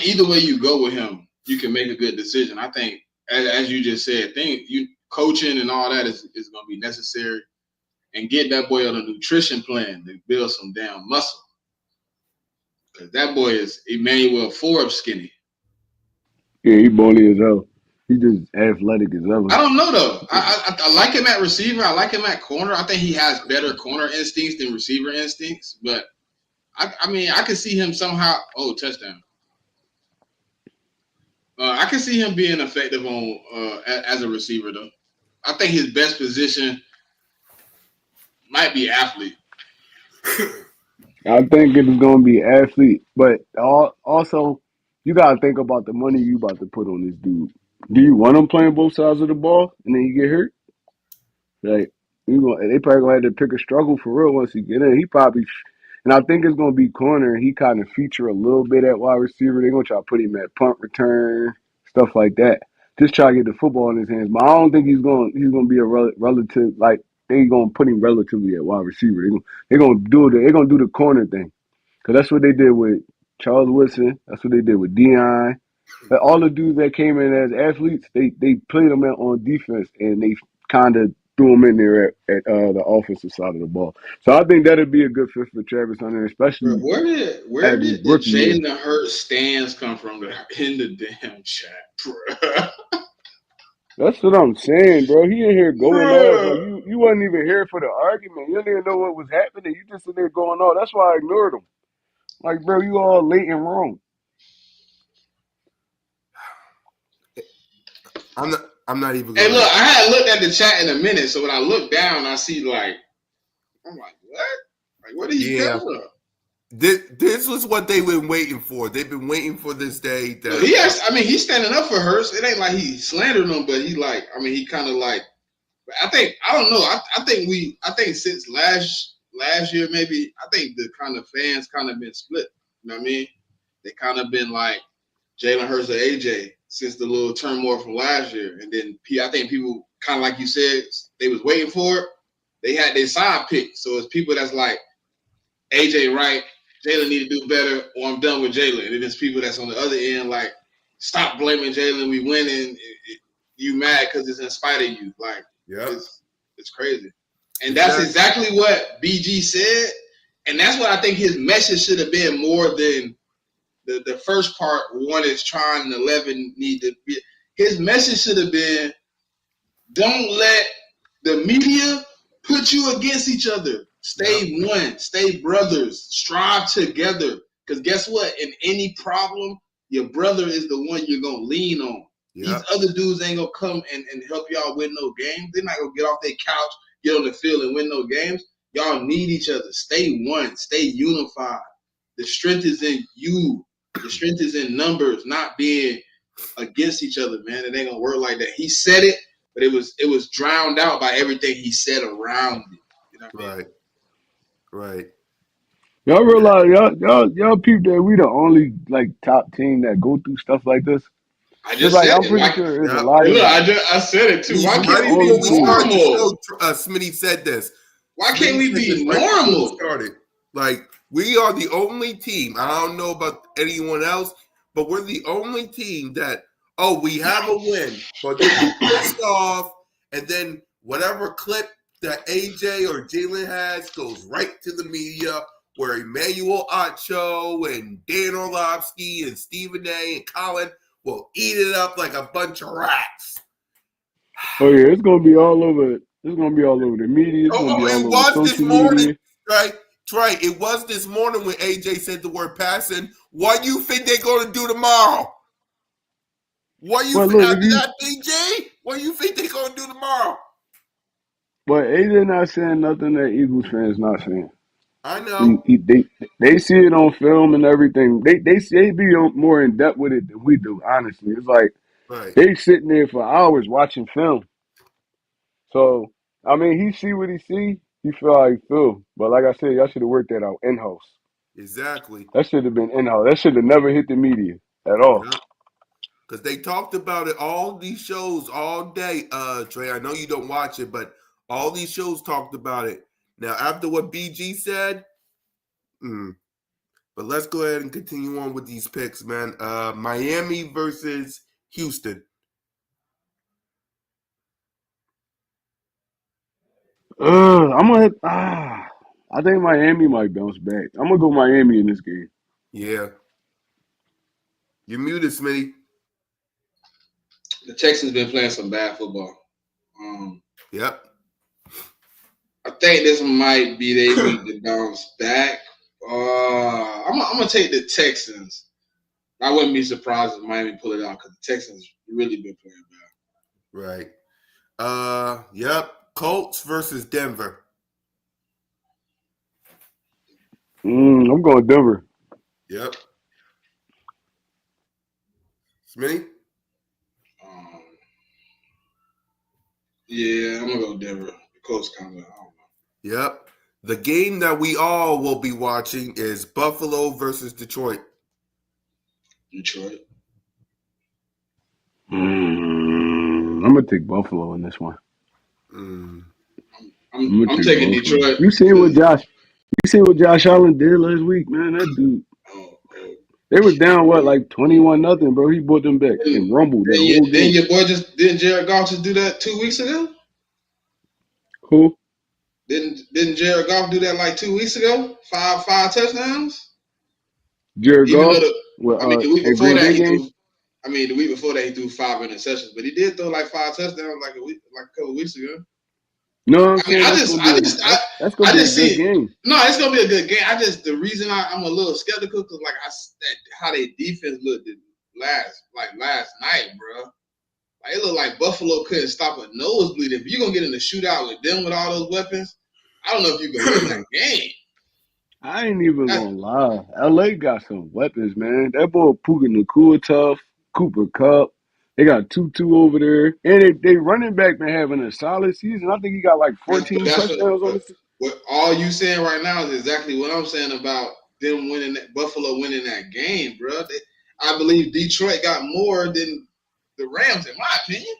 either way you go with him, you can make a good decision. I think, as you just said, you coaching and all that is going to be necessary, and get that boy on a nutrition plan to build some damn muscle. Because that boy is Emmanuel Forbes skinny. Yeah, he bony as hell. He just athletic as I ever. don't know though. I like him at receiver. I like him at corner. I think he has better corner instincts than receiver instincts. But I mean, I could see him somehow. Oh, touchdown! I can see him being effective on as a receiver though. I think his best position might be athlete. I think it's gonna be athlete, but also you gotta think about the money you about to put on this dude. Do you want him playing both sides of the ball and then you get hurt? Like they probably gonna have to pick a struggle for real once he get in. He probably, and I think it's gonna be corner. He kind of feature a little bit at wide receiver. They're gonna try to put him at punt return, stuff like that. Just try to get the football in his hands. But I don't think he's gonna be a relative like they gonna put him relatively at wide receiver. They're gonna do the corner thing because that's what they did with Charles Woodson. That's what they did with Dion. All the dudes that came in as athletes, they played them on defense and they kind of threw them in there at the offensive side of the ball. So I think that'd be a good fit for Travis Hunter, Bro, especially where as his did the rookie year. Jalen Hurts stands come from in the damn chat, bro? That's what I'm saying, bro. He in here going off like Bro. you wasn't even here for the argument. You didn't even know what was happening. You just in there going off. That's why I ignored him. Like, bro, you all late and wrong. I'm not even Hey, gonna. look, I had looked at the chat in a minute, so when I look down, I see like, I'm like, what? Like, where did he Yeah. come from? This was what they've been waiting for. They've been waiting for this day. No, That he's standing up for Hurst. It ain't like he slandered him, but he kind of like. I don't know. I think since last year maybe, I think the kind of fans kind of been split. You know what I mean? They kind of been like Jalen Hurts or AJ since the little turmoil from last year, and then I think people kind of like you said they was waiting for it. They had their side pick, so it's people that's like AJ right, Jalen need to do better, or I'm done with Jalen. And then there's people that's on the other end like, stop blaming Jalen, we winning. You mad because it's in spite of you. Like, Yep. it's crazy. And that's exactly what BG said. And that's what I think his message should have been more than the first part. One is trying and 11 need to be. His message should have been, don't let the media put you against each other. Stay one. Stay brothers. Strive together. Because guess what? In any problem, your brother is the one you're going to lean on. Yep. These other dudes ain't going to come and help y'all win no games. They're not going to get off their couch, get on the field, and win no games. Y'all need each other. Stay one. Stay unified. The strength is in you. The strength is in numbers, not being against each other, man. It ain't going to work like that. He said it, but it was drowned out by everything he said around it. You know what I mean? Right. Y'all realize y'all people that we the only like top team that go through stuff like this. I just said I'm pretty sure there's a lot of. Look, I said it too. Why can't we Before be we started the normal? show, Smitty said this. Why can't we be normal? Like, we are the only team. I don't know about anyone else, but we're the only team that, we have a win, but then we pissed off, and then whatever clip that AJ or Jalen has goes right to the media, where Emmanuel Acho and Dan Orlovsky and Stephen A. and Colin will eat it up like a bunch of rats. Oh yeah, it's gonna be all over. It's gonna be all over the media. It's gonna be all over social media. Right? Right. It was this morning when AJ said the word passing. What do you think they're going to do tomorrow? What do you think after that, BJ? What do you think they're going to do tomorrow? But AJ not saying nothing that Eagles fans not saying. I know. They see it on film and everything. They be more in depth with it than we do. Honestly, it's like they sitting there for hours watching film. So I mean, he see what he see. He feel how he feel. But like I said, y'all should have worked that out in house. Exactly. That should have been in house. That should have never hit the media at all. Because they talked about it all these shows all day. Trey, I know you don't watch it, but all these shows talked about it. Now, after what BG said, but let's go ahead and continue on with these picks, man. Miami versus Houston. I think Miami might bounce back. I'm gonna go Miami in this game. Yeah. You're muted, Smitty. The Texans been playing some bad football. Yep. I think this might be their week to bounce back. I'm gonna take the Texans. I wouldn't be surprised if Miami pull it out because the Texans really been playing bad. Right. Yep. Colts versus Denver. I'm going Denver. Yep. Smitty? Yeah, I'm gonna go Denver. The Colts kind of. I don't know. Yep. The game that we all will be watching is Buffalo versus Detroit. Detroit. I'm gonna take Buffalo in this one. I'm taking Buffalo. Detroit. You seen what Josh Allen did last week, man? That dude. They was down like 21-0, bro. He brought them back and rumbled that whole game. Didn't Jared Goff just do that 2 weeks ago? Who? Didn't Jared Goff do that like 2 weeks ago? Five touchdowns. Jared Goff. The week before that he threw 5 interceptions, but he did throw like 5 touchdowns like a couple weeks ago. No, I'm saying that's gonna be a good game. No, it's gonna be a good game. The reason I'm a little skeptical because how their defense looked last night, bro. Like, it looked like Buffalo couldn't stop a nosebleed. If you're gonna get in a shootout with them with all those weapons, I don't know if you can win that game. I ain't even gonna lie. LA got some weapons, man. That boy Puka Nakua tough, Cooper Cup. They got Tutu over there. And they running back been having a solid season. I think he got like 14 That's touchdowns on the season. what all you saying right now is exactly what I'm saying about them winning Buffalo winning that game, bro. I believe Detroit got more than the Rams, in my opinion.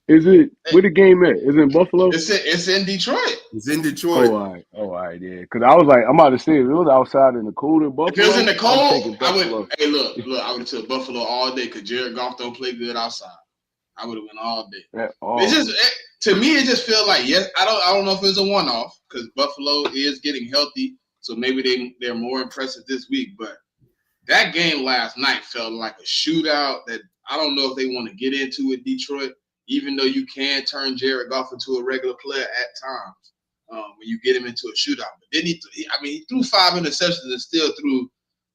Is it where the game at? Is it in Buffalo? It's in Detroit. It's in Detroit. All right, yeah. Because I was like, I'm about to say if it was outside in the cold in If it was in Buffalo, the I'm cold, taking I Buffalo. would. Hey, look, I would have took Buffalo all day because Jared Goff don't play good outside. I would have went all day. It's just to me, it just feels like yes. I don't know if it's a one-off because Buffalo is getting healthy, so maybe they're more impressive this week. But that game last night felt like a shootout that I don't know if they want to get into with Detroit, even though you can turn Jared Goff into a regular player at times when you get him into a shootout. But then he threw 5 interceptions and still threw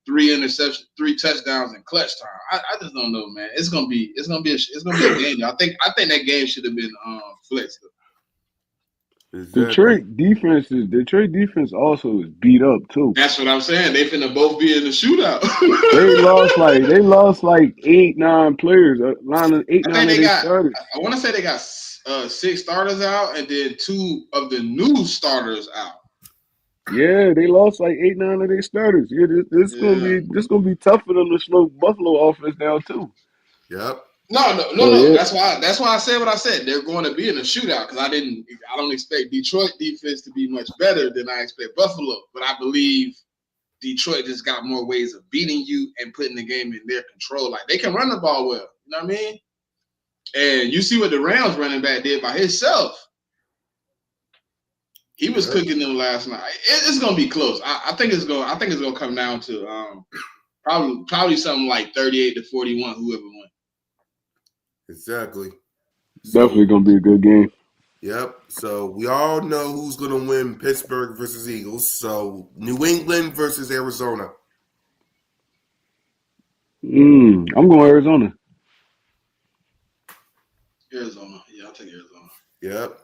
3 touchdowns in clutch time. I just don't know, man. It's gonna be a game. I think that game should have been flexed. Exactly. Detroit defense also is beat up too. That's what I'm saying. They finna both be in the shootout. They lost like 8-9 players. 8-9 of their starters. I want to say they got 6 starters out, and then 2 of the new starters out. Yeah, they lost like 8-9 of their starters. Yeah, this gonna be tough for them to slow Buffalo offense down too. Yep. No. That's why I said what I said. They're going to be in a shootout because I don't expect Detroit defense to be much better than I expect Buffalo. But I believe Detroit just got more ways of beating you and putting the game in their control. Like they can run the ball well. You know what I mean? And you see what the Rams running back did by himself. He was cooking them last night. It's gonna be close. I think it's gonna come down to probably something like 38-41. Whoever wins. Exactly. Definitely gonna be a good game. Yep. So we all know who's gonna win Pittsburgh versus Eagles. So New England versus Arizona. I'm going Arizona. Arizona. Yeah, I'll take Arizona. Yep.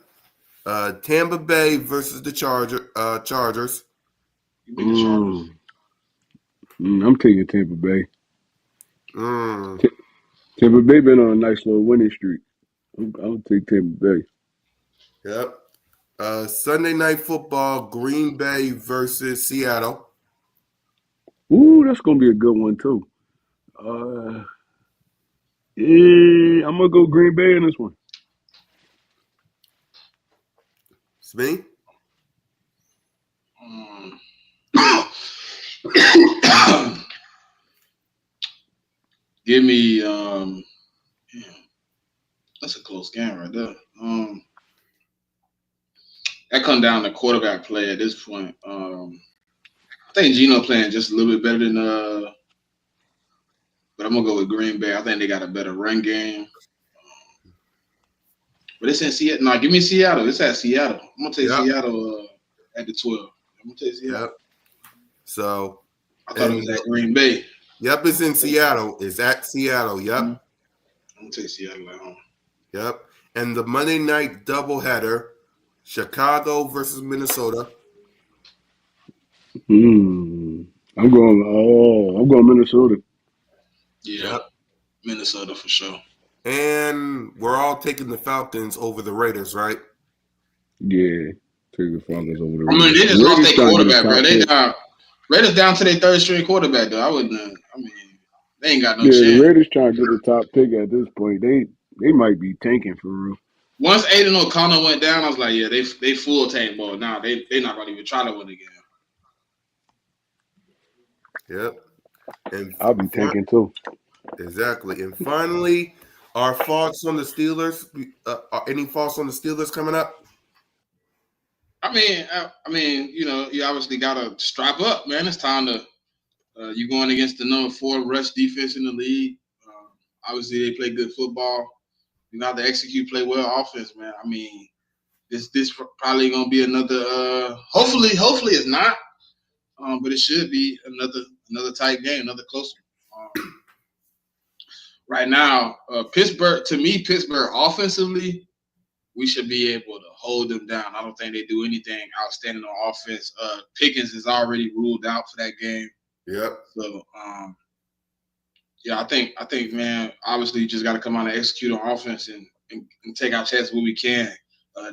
Tampa Bay versus the Chargers. You beat the Chargers. I'm taking Tampa Bay. Mm. Tampa Bay been on a nice little winning streak. I'll take Tampa Bay. Yep. Sunday Night Football, Green Bay versus Seattle. Ooh, that's gonna be a good one too. Yeah, I'm gonna go Green Bay in this one. It's me. Give me that's a close game right there. That come down to quarterback play at this point. I think Geno playing just a little bit better than but I'm gonna go with Green Bay. I think they got a better run game. But it's in Seattle. No, give me Seattle. It's at Seattle. I'm gonna take Seattle at the 12. I'm gonna take Seattle. Yep. So I thought it was at Green Bay. Yep, it's in Seattle. It's at Seattle. Yep. I'm gonna take Seattle at home. Yep. And the Monday night doubleheader, Chicago versus Minnesota. I'm going Minnesota. Yeah. Yep. Minnesota for sure. And we're all taking the Falcons over the Raiders, right? Yeah, take the Falcons over the Raiders. I mean, they just lost their quarterback, bro. Raiders down to their 3rd string quarterback, though. I wouldn't. They ain't got no chance. The Raiders trying to get the top pick at this point. They might be tanking for real. Once Aiden O'Connell went down, I was like, yeah, they full tank ball. Now they not gonna even try to win again. Yep. And I'll be tanking too. Exactly. And finally, our thoughts on the Steelers. Any thoughts on the Steelers coming up? I mean, you obviously gotta strap up, man. It's time to. You're going against the number 4 rush defense in the league. Obviously, they play good football. You have to execute, play well offense, man. I mean, this probably gonna be another. Hopefully it's not. But it should be another tight game, another close one. right now, Pittsburgh, to me, Pittsburgh offensively, we should be able to hold them down. I don't think they do anything outstanding on offense. Pickens is already ruled out for that game. Yep. So, yeah, I think, man, obviously you just got to come out and execute on offense and take our chances where we can.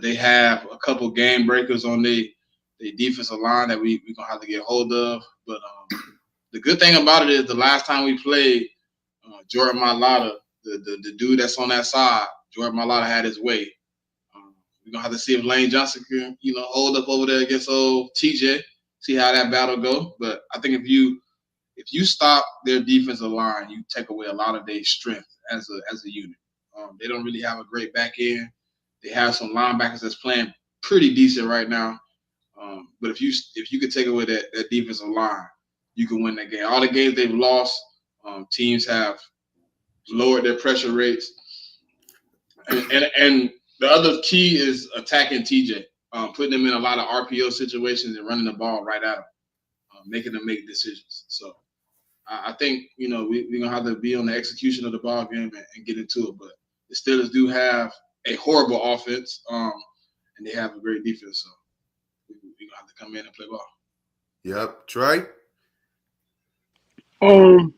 They have a couple game breakers on the defensive line that we're going to have to get hold of. But the good thing about it is the last time we played, Jordan Mailata, the dude that's on that side, Jordan Mailata had his way. We're going to have to see if Lane Johnson can, hold up over there against old TJ, see how that battle go. But I think if you stop their defensive line, you take away a lot of their strength as a unit. They don't really have a great back end. They have some linebackers that's playing pretty decent right now. But if you could take away that defensive line, you can win that game. All the games they've lost, teams have lowered their pressure rates. And the other key is attacking TJ, putting them in a lot of RPO situations and running the ball right at him, making them make decisions. So I think, we're going to have to be on the execution of the ball game and get into it. But the Steelers do have a horrible offense, and they have a great defense. So we're going to have to come in and play ball. Yep. Trey? All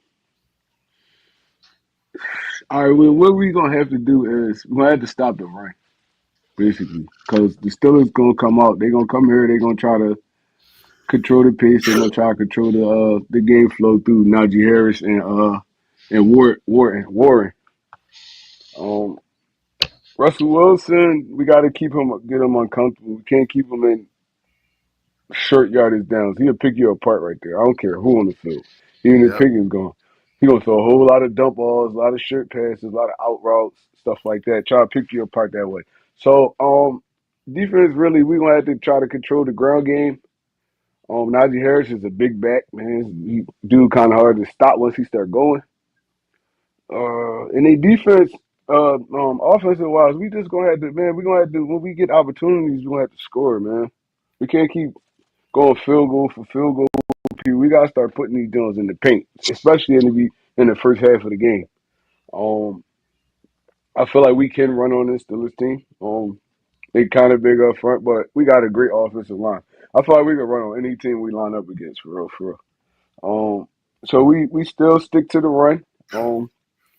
right, well, what we're going to have to do is we're going to have to stop the run, basically, because the Steelers going to come out. They're going to come here. They're going to try to control the pace. They're going to try to control the game flow through Najee Harris and Warren. Russell Wilson, we got to get him uncomfortable. We can't keep him in short yardage downs. He'll pick you apart right there. I don't care who on the field. Even if Pickens gone. He's going to throw a whole lot of dump balls, a lot of short passes, a lot of out routes, stuff like that. Try to pick you apart that way. So, defense, really, we're going to have to try to control the ground game. Najee Harris is a big back, man. He dude kind of hard to stop once he start going. And the defense, offensive wise, we just going to have to, man, we're going to have to, when we get opportunities, we're going to have to score, man. We can't keep going field goal for field goal. We gotta start putting these Jones in the paint, especially in the first half of the game. I feel like we can run on this Steelers team. They kind of big up front, but we got a great offensive line. I feel like we can run on any team we line up against, for real. So we still stick to the run.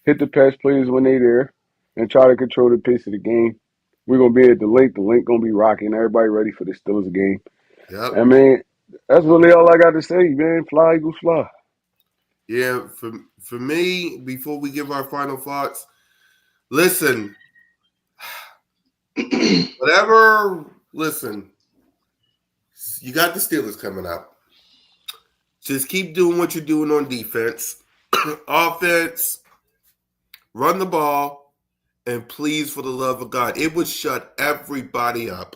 Hit the pass plays when they there, and try to control the pace of the game. We're gonna be at the link. The link gonna be rocking. Everybody ready for the Steelers game. Yep. I mean, that's really all I got to say, man. Fly, Eagles, fly. Yeah, for me, before we give our final thoughts, listen, you got the Steelers coming up. Just keep doing what you're doing on defense. Offense, run the ball, and please, for the love of God, it would shut everybody up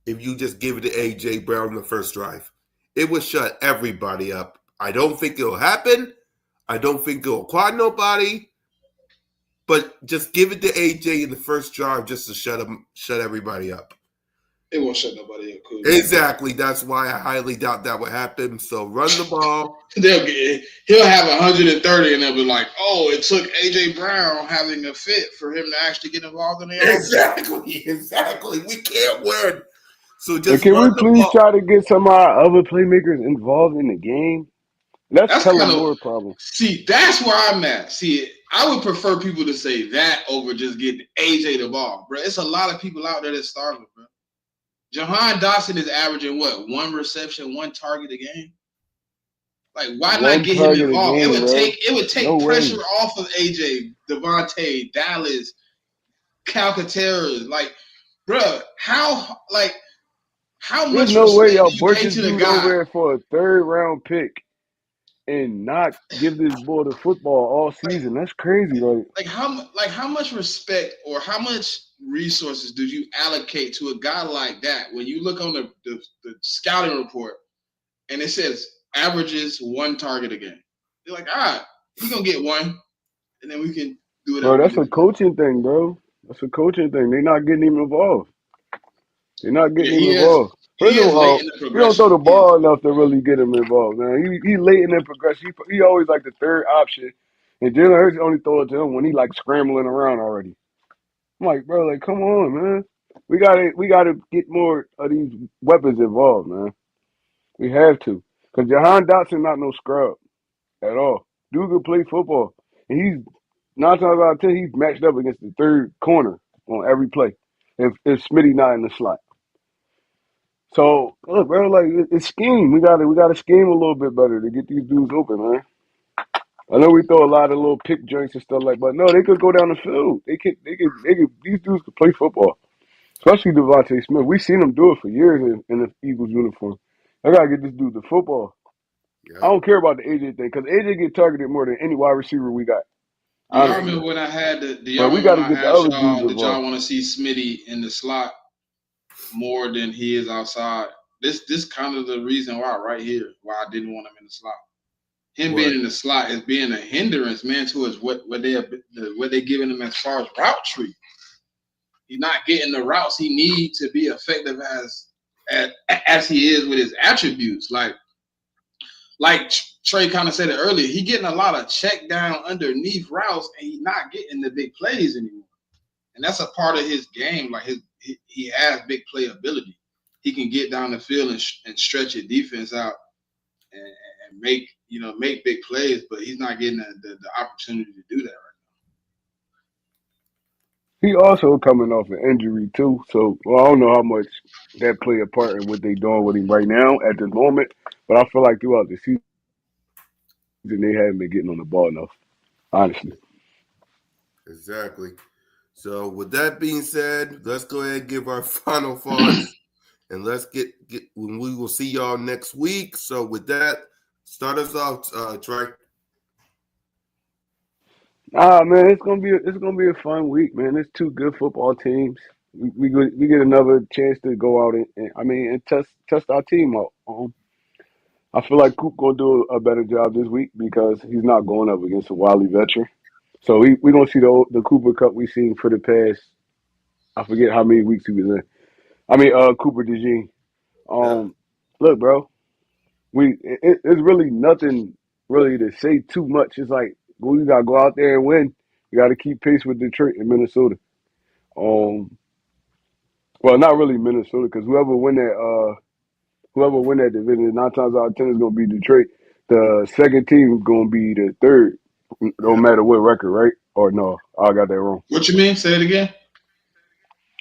if you just give it to A.J. Brown in the first drive. It would shut everybody up. I don't think it'll happen. I don't think it'll quad nobody. But just give it to A.J. in the first drive just to shut everybody up. It won't shut nobody up. Cool. Exactly. That's why I highly doubt that would happen. So run the ball. He'll have 130 and they'll be like, oh, it took A.J. Brown having a fit for him to actually get involved in the offense. Exactly. We can't win. So just can we run the please ball. try to get some of our other playmakers involved in the game? That's Kellen Moore's problem. See, that's where I'm at. See, I would prefer people to say that over just getting AJ the ball, bro. It's a lot of people out there that's starving, bro. Jahan Dotson is averaging what? 1 reception, 1 target a game. Like, why not get him involved? It would take pressure off of AJ, Devontae, Dallas, Calcaterra. Like, bro, how There's much no way respect y'all do you push pay this to the dude guy? over there for a 3rd round pick and not give this boy the football all season? That's crazy. Like how much respect or how much resources do you allocate to a guy like that when you look on the scouting report and it says averages 1 target a game? You're like, all right, he's gonna get 1, and then we can do it. Bro, that's a coaching thing, bro. That's a coaching thing. They're not getting him involved. They're not getting him involved. First of all, he don't throw the ball enough to really get him involved, man. He late in the progression. He always like the 3rd option. And Jalen Hurts only throw it to him when he like scrambling around already. I'm like, bro, like, come on, man. We gotta get more of these weapons involved, man. We have to. Because Jahan Dotson not no scrub at all. Dude can play football. And he's 9 times out of 10, he's matched up against the third corner on every play. If Smitty not in the slot. So look, bro, like it's scheme. We gotta scheme a little bit better to get these dudes open, man. I know we throw a lot of little pick joints and stuff like, but no, they could go down the field. They could. These dudes could play football, especially Devontae Smith. We seen him do it for years in the Eagles uniform. I gotta get this dude to football. I Yep. don't care about the AJ thing because AJ get targeted more than any wide receiver we got, Do y'all Yeah. honestly. remember when I had the? Do y'all But we remember got when to I get the asked other dudes y'all? Did y'all involved. want to see Smitty in the slot more than he is outside? This kind of the reason why right here why I didn't want him in the slot. Him being What? in the slot is being a hindrance, man, towards what they giving him as far as route tree. He's not getting the routes he needs to be effective as he is with his attributes. Like Trey kind of said it earlier, he getting a lot of check down underneath routes, and he's not getting the big plays anymore. And that's a part of his game. Like he has big play ability. He can get down the field and stretch your defense out and make big plays, but he's not getting the opportunity to do that He also coming off an injury too, so I don't know how much that play a part in what they doing with him right now at the moment. But I feel like throughout the season they haven't been getting on the ball enough, honestly. Exactly. So with that being said, let's go ahead and give our final thoughts, and let's get when we will see y'all next week. So with that, start us off, Trey. Man, it's gonna be a fun week, man. It's two good football teams. We get another chance to go out and test our team out. I feel like Coop gonna do a better job this week because he's not going up against a wily veteran. So we gonna see the Cooper Cup we seen for the past. I forget how many weeks he was in. Cooper DeJean. Yeah. Look, bro, it's really nothing really to say too much. It's like we gotta go out there and win. We gotta keep pace with Detroit and Minnesota. Um, well, not really Minnesota because whoever win that division 9 times out of 10 is gonna be Detroit. The second team is gonna be the third, no Yeah. matter what record, right? Or no, I got that wrong. what you mean? Say it again.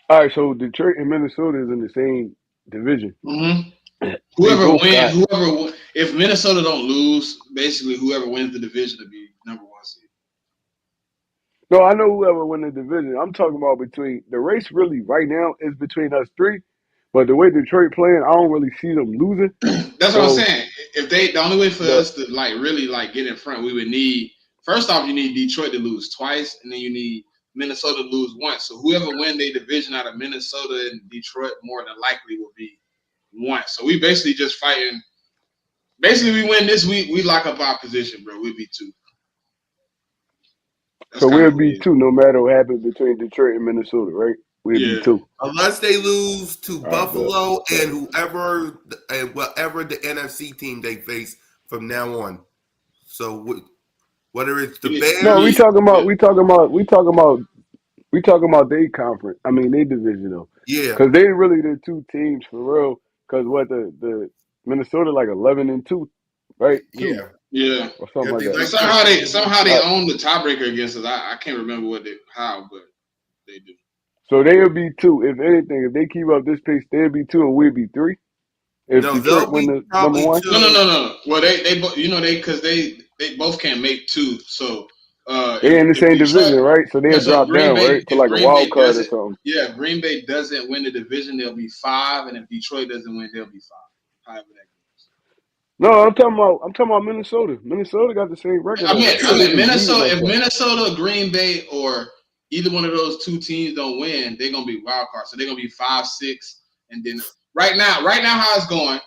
All right, so Detroit and Minnesota is in the same division. Mm-hmm. They both got If Minnesota don't lose, basically whoever wins the division will be number one seed. no. I know whoever win the division. I'm talking about between the race. Really, right now is between us three. But the way Detroit playing, I don't really see them losing. That's what I'm So saying. If the only way for the us to really get in front, we would need first off you need Detroit to lose twice, and then you need Minnesota to lose once. So whoever win their division out of Minnesota and Detroit more than likely will be once. So we basically just fighting. Basically, we win this week, we lock up our position, bro. We'll be two. That's so kind we'll of what it be is. two no matter what happens between Detroit and Minnesota, right? We'll be Yeah. two. Unless they lose to All right, bet. Buffalo and whatever the NFC team they face from now on. So whether it's the No, Bears, we talking about their conference. I mean, their division though, yeah, because they really the two teams for real. Because what the Minnesota like 11-2, right? Two yeah, Yeah. or something yeah. like They that. And like that. somehow they All right, own the tiebreaker against us. I can't remember how, but they do. so they'll be two. If anything, if they keep up this pace, they'll be two and we'll be three. If No, Detroit they'll win be the number probably one, two. No. Well, they both because they both can't make two. So they in the if same Detroit, division, right? So yeah, they'll so drop down, right, to If like a Green wild Bay card or doesn't, something. yeah, if Green Bay doesn't win the division, they'll be five, and if Detroit doesn't win, they'll be five. However that No, I'm talking about Minnesota. Minnesota got the same goes. record as us. They just beating Minnesota. us If though. Minnesota, Green Bay, or either one of those two teams don't win, they're gonna be wild cards. So they're gonna be 5-6, and then right now, how it's going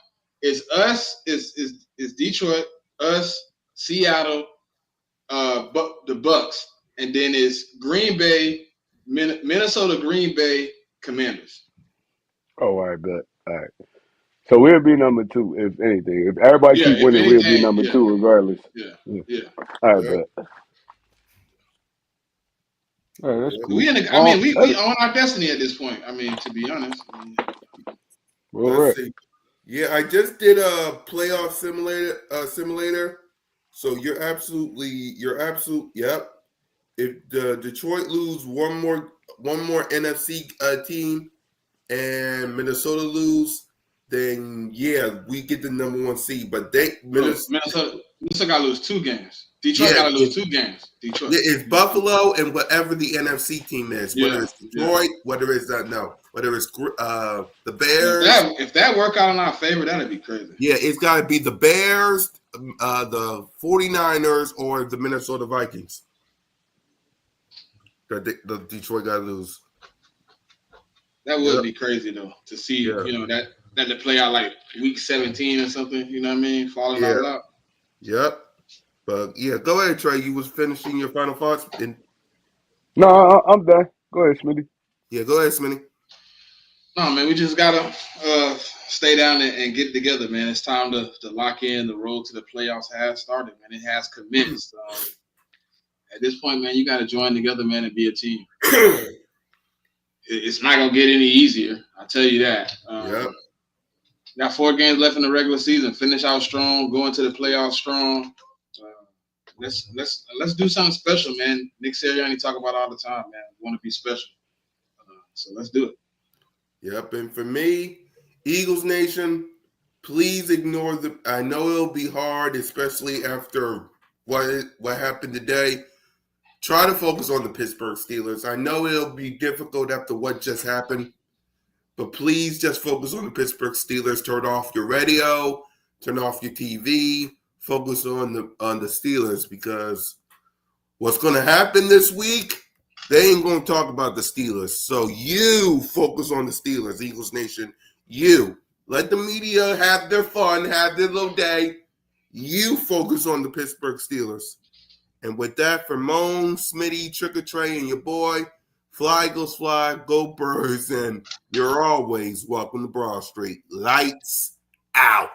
is us is Detroit, us, Seattle, the Bucks, and then it's Green Bay, Minnesota, Green Bay, Commanders. Oh, all right, bet. All right. So we'll be number two, if anything. If everybody Yeah, keep if winning, we'll be anything, number yeah, two regardless. yeah, Yeah. yeah. All right, Yeah. bet. Yeah, that's cool. We in the, I mean, we own our destiny at this point. I mean, to be honest. I mean, Well, Let's right. see. Yeah, I just did a playoff simulator. So you're absolute. Yep. If the Detroit lose one more NFC team and Minnesota lose, then yeah, we get the number 1 seed. But so Minnesota got to lose 2 games. Detroit yeah, got to lose 2 games. Detroit. yeah, it's Buffalo and whatever the NFC team is, whether Yeah, it's Detroit, whether it's the And Bears. if that work out in our favor, that'd be crazy. Yeah, it's got to be the Bears, the 49ers, or the Minnesota Vikings. The Detroit got to lose. That would be crazy though to see. Yeah. You know that to play out like week 17 or something. You know what I mean? Falling out loud. Yep. But yeah, go ahead, Trey. You was finishing your final thoughts. No, I'm done. Go ahead, Smitty. Yeah, go ahead, Smitty. No, man, we just gotta stay down and get together, man. It's time to lock in. The road to the playoffs has started, man. It has commenced. At this point, man, you got to join together, man, and be a team. It's not gonna get any easier. I tell you that. Yep. Got 4 games left in the regular season. Finish out strong. Go into the playoffs strong. Let's do something special, man. Nick Sirianni talk about it all the time, man. We want to be special. So let's do it. Yep. And for me, Eagles Nation, please ignore I know it'll be hard, especially after what happened today. Try to focus on the Pittsburgh Steelers. I know it'll be difficult after what just happened, but please just focus on the Pittsburgh Steelers. Turn off your radio, turn off your TV, focus on the Steelers, because what's going to happen this week, they ain't going to talk about the Steelers. So you focus on the Steelers, Eagles Nation. You let the media have their fun, have their little day. You focus on the Pittsburgh Steelers. And with that, for Moan, Smitty, Trick Trey, and your boy, fly, Eagles, fly, go Birds, and you're always welcome to Broad Street. Lights out.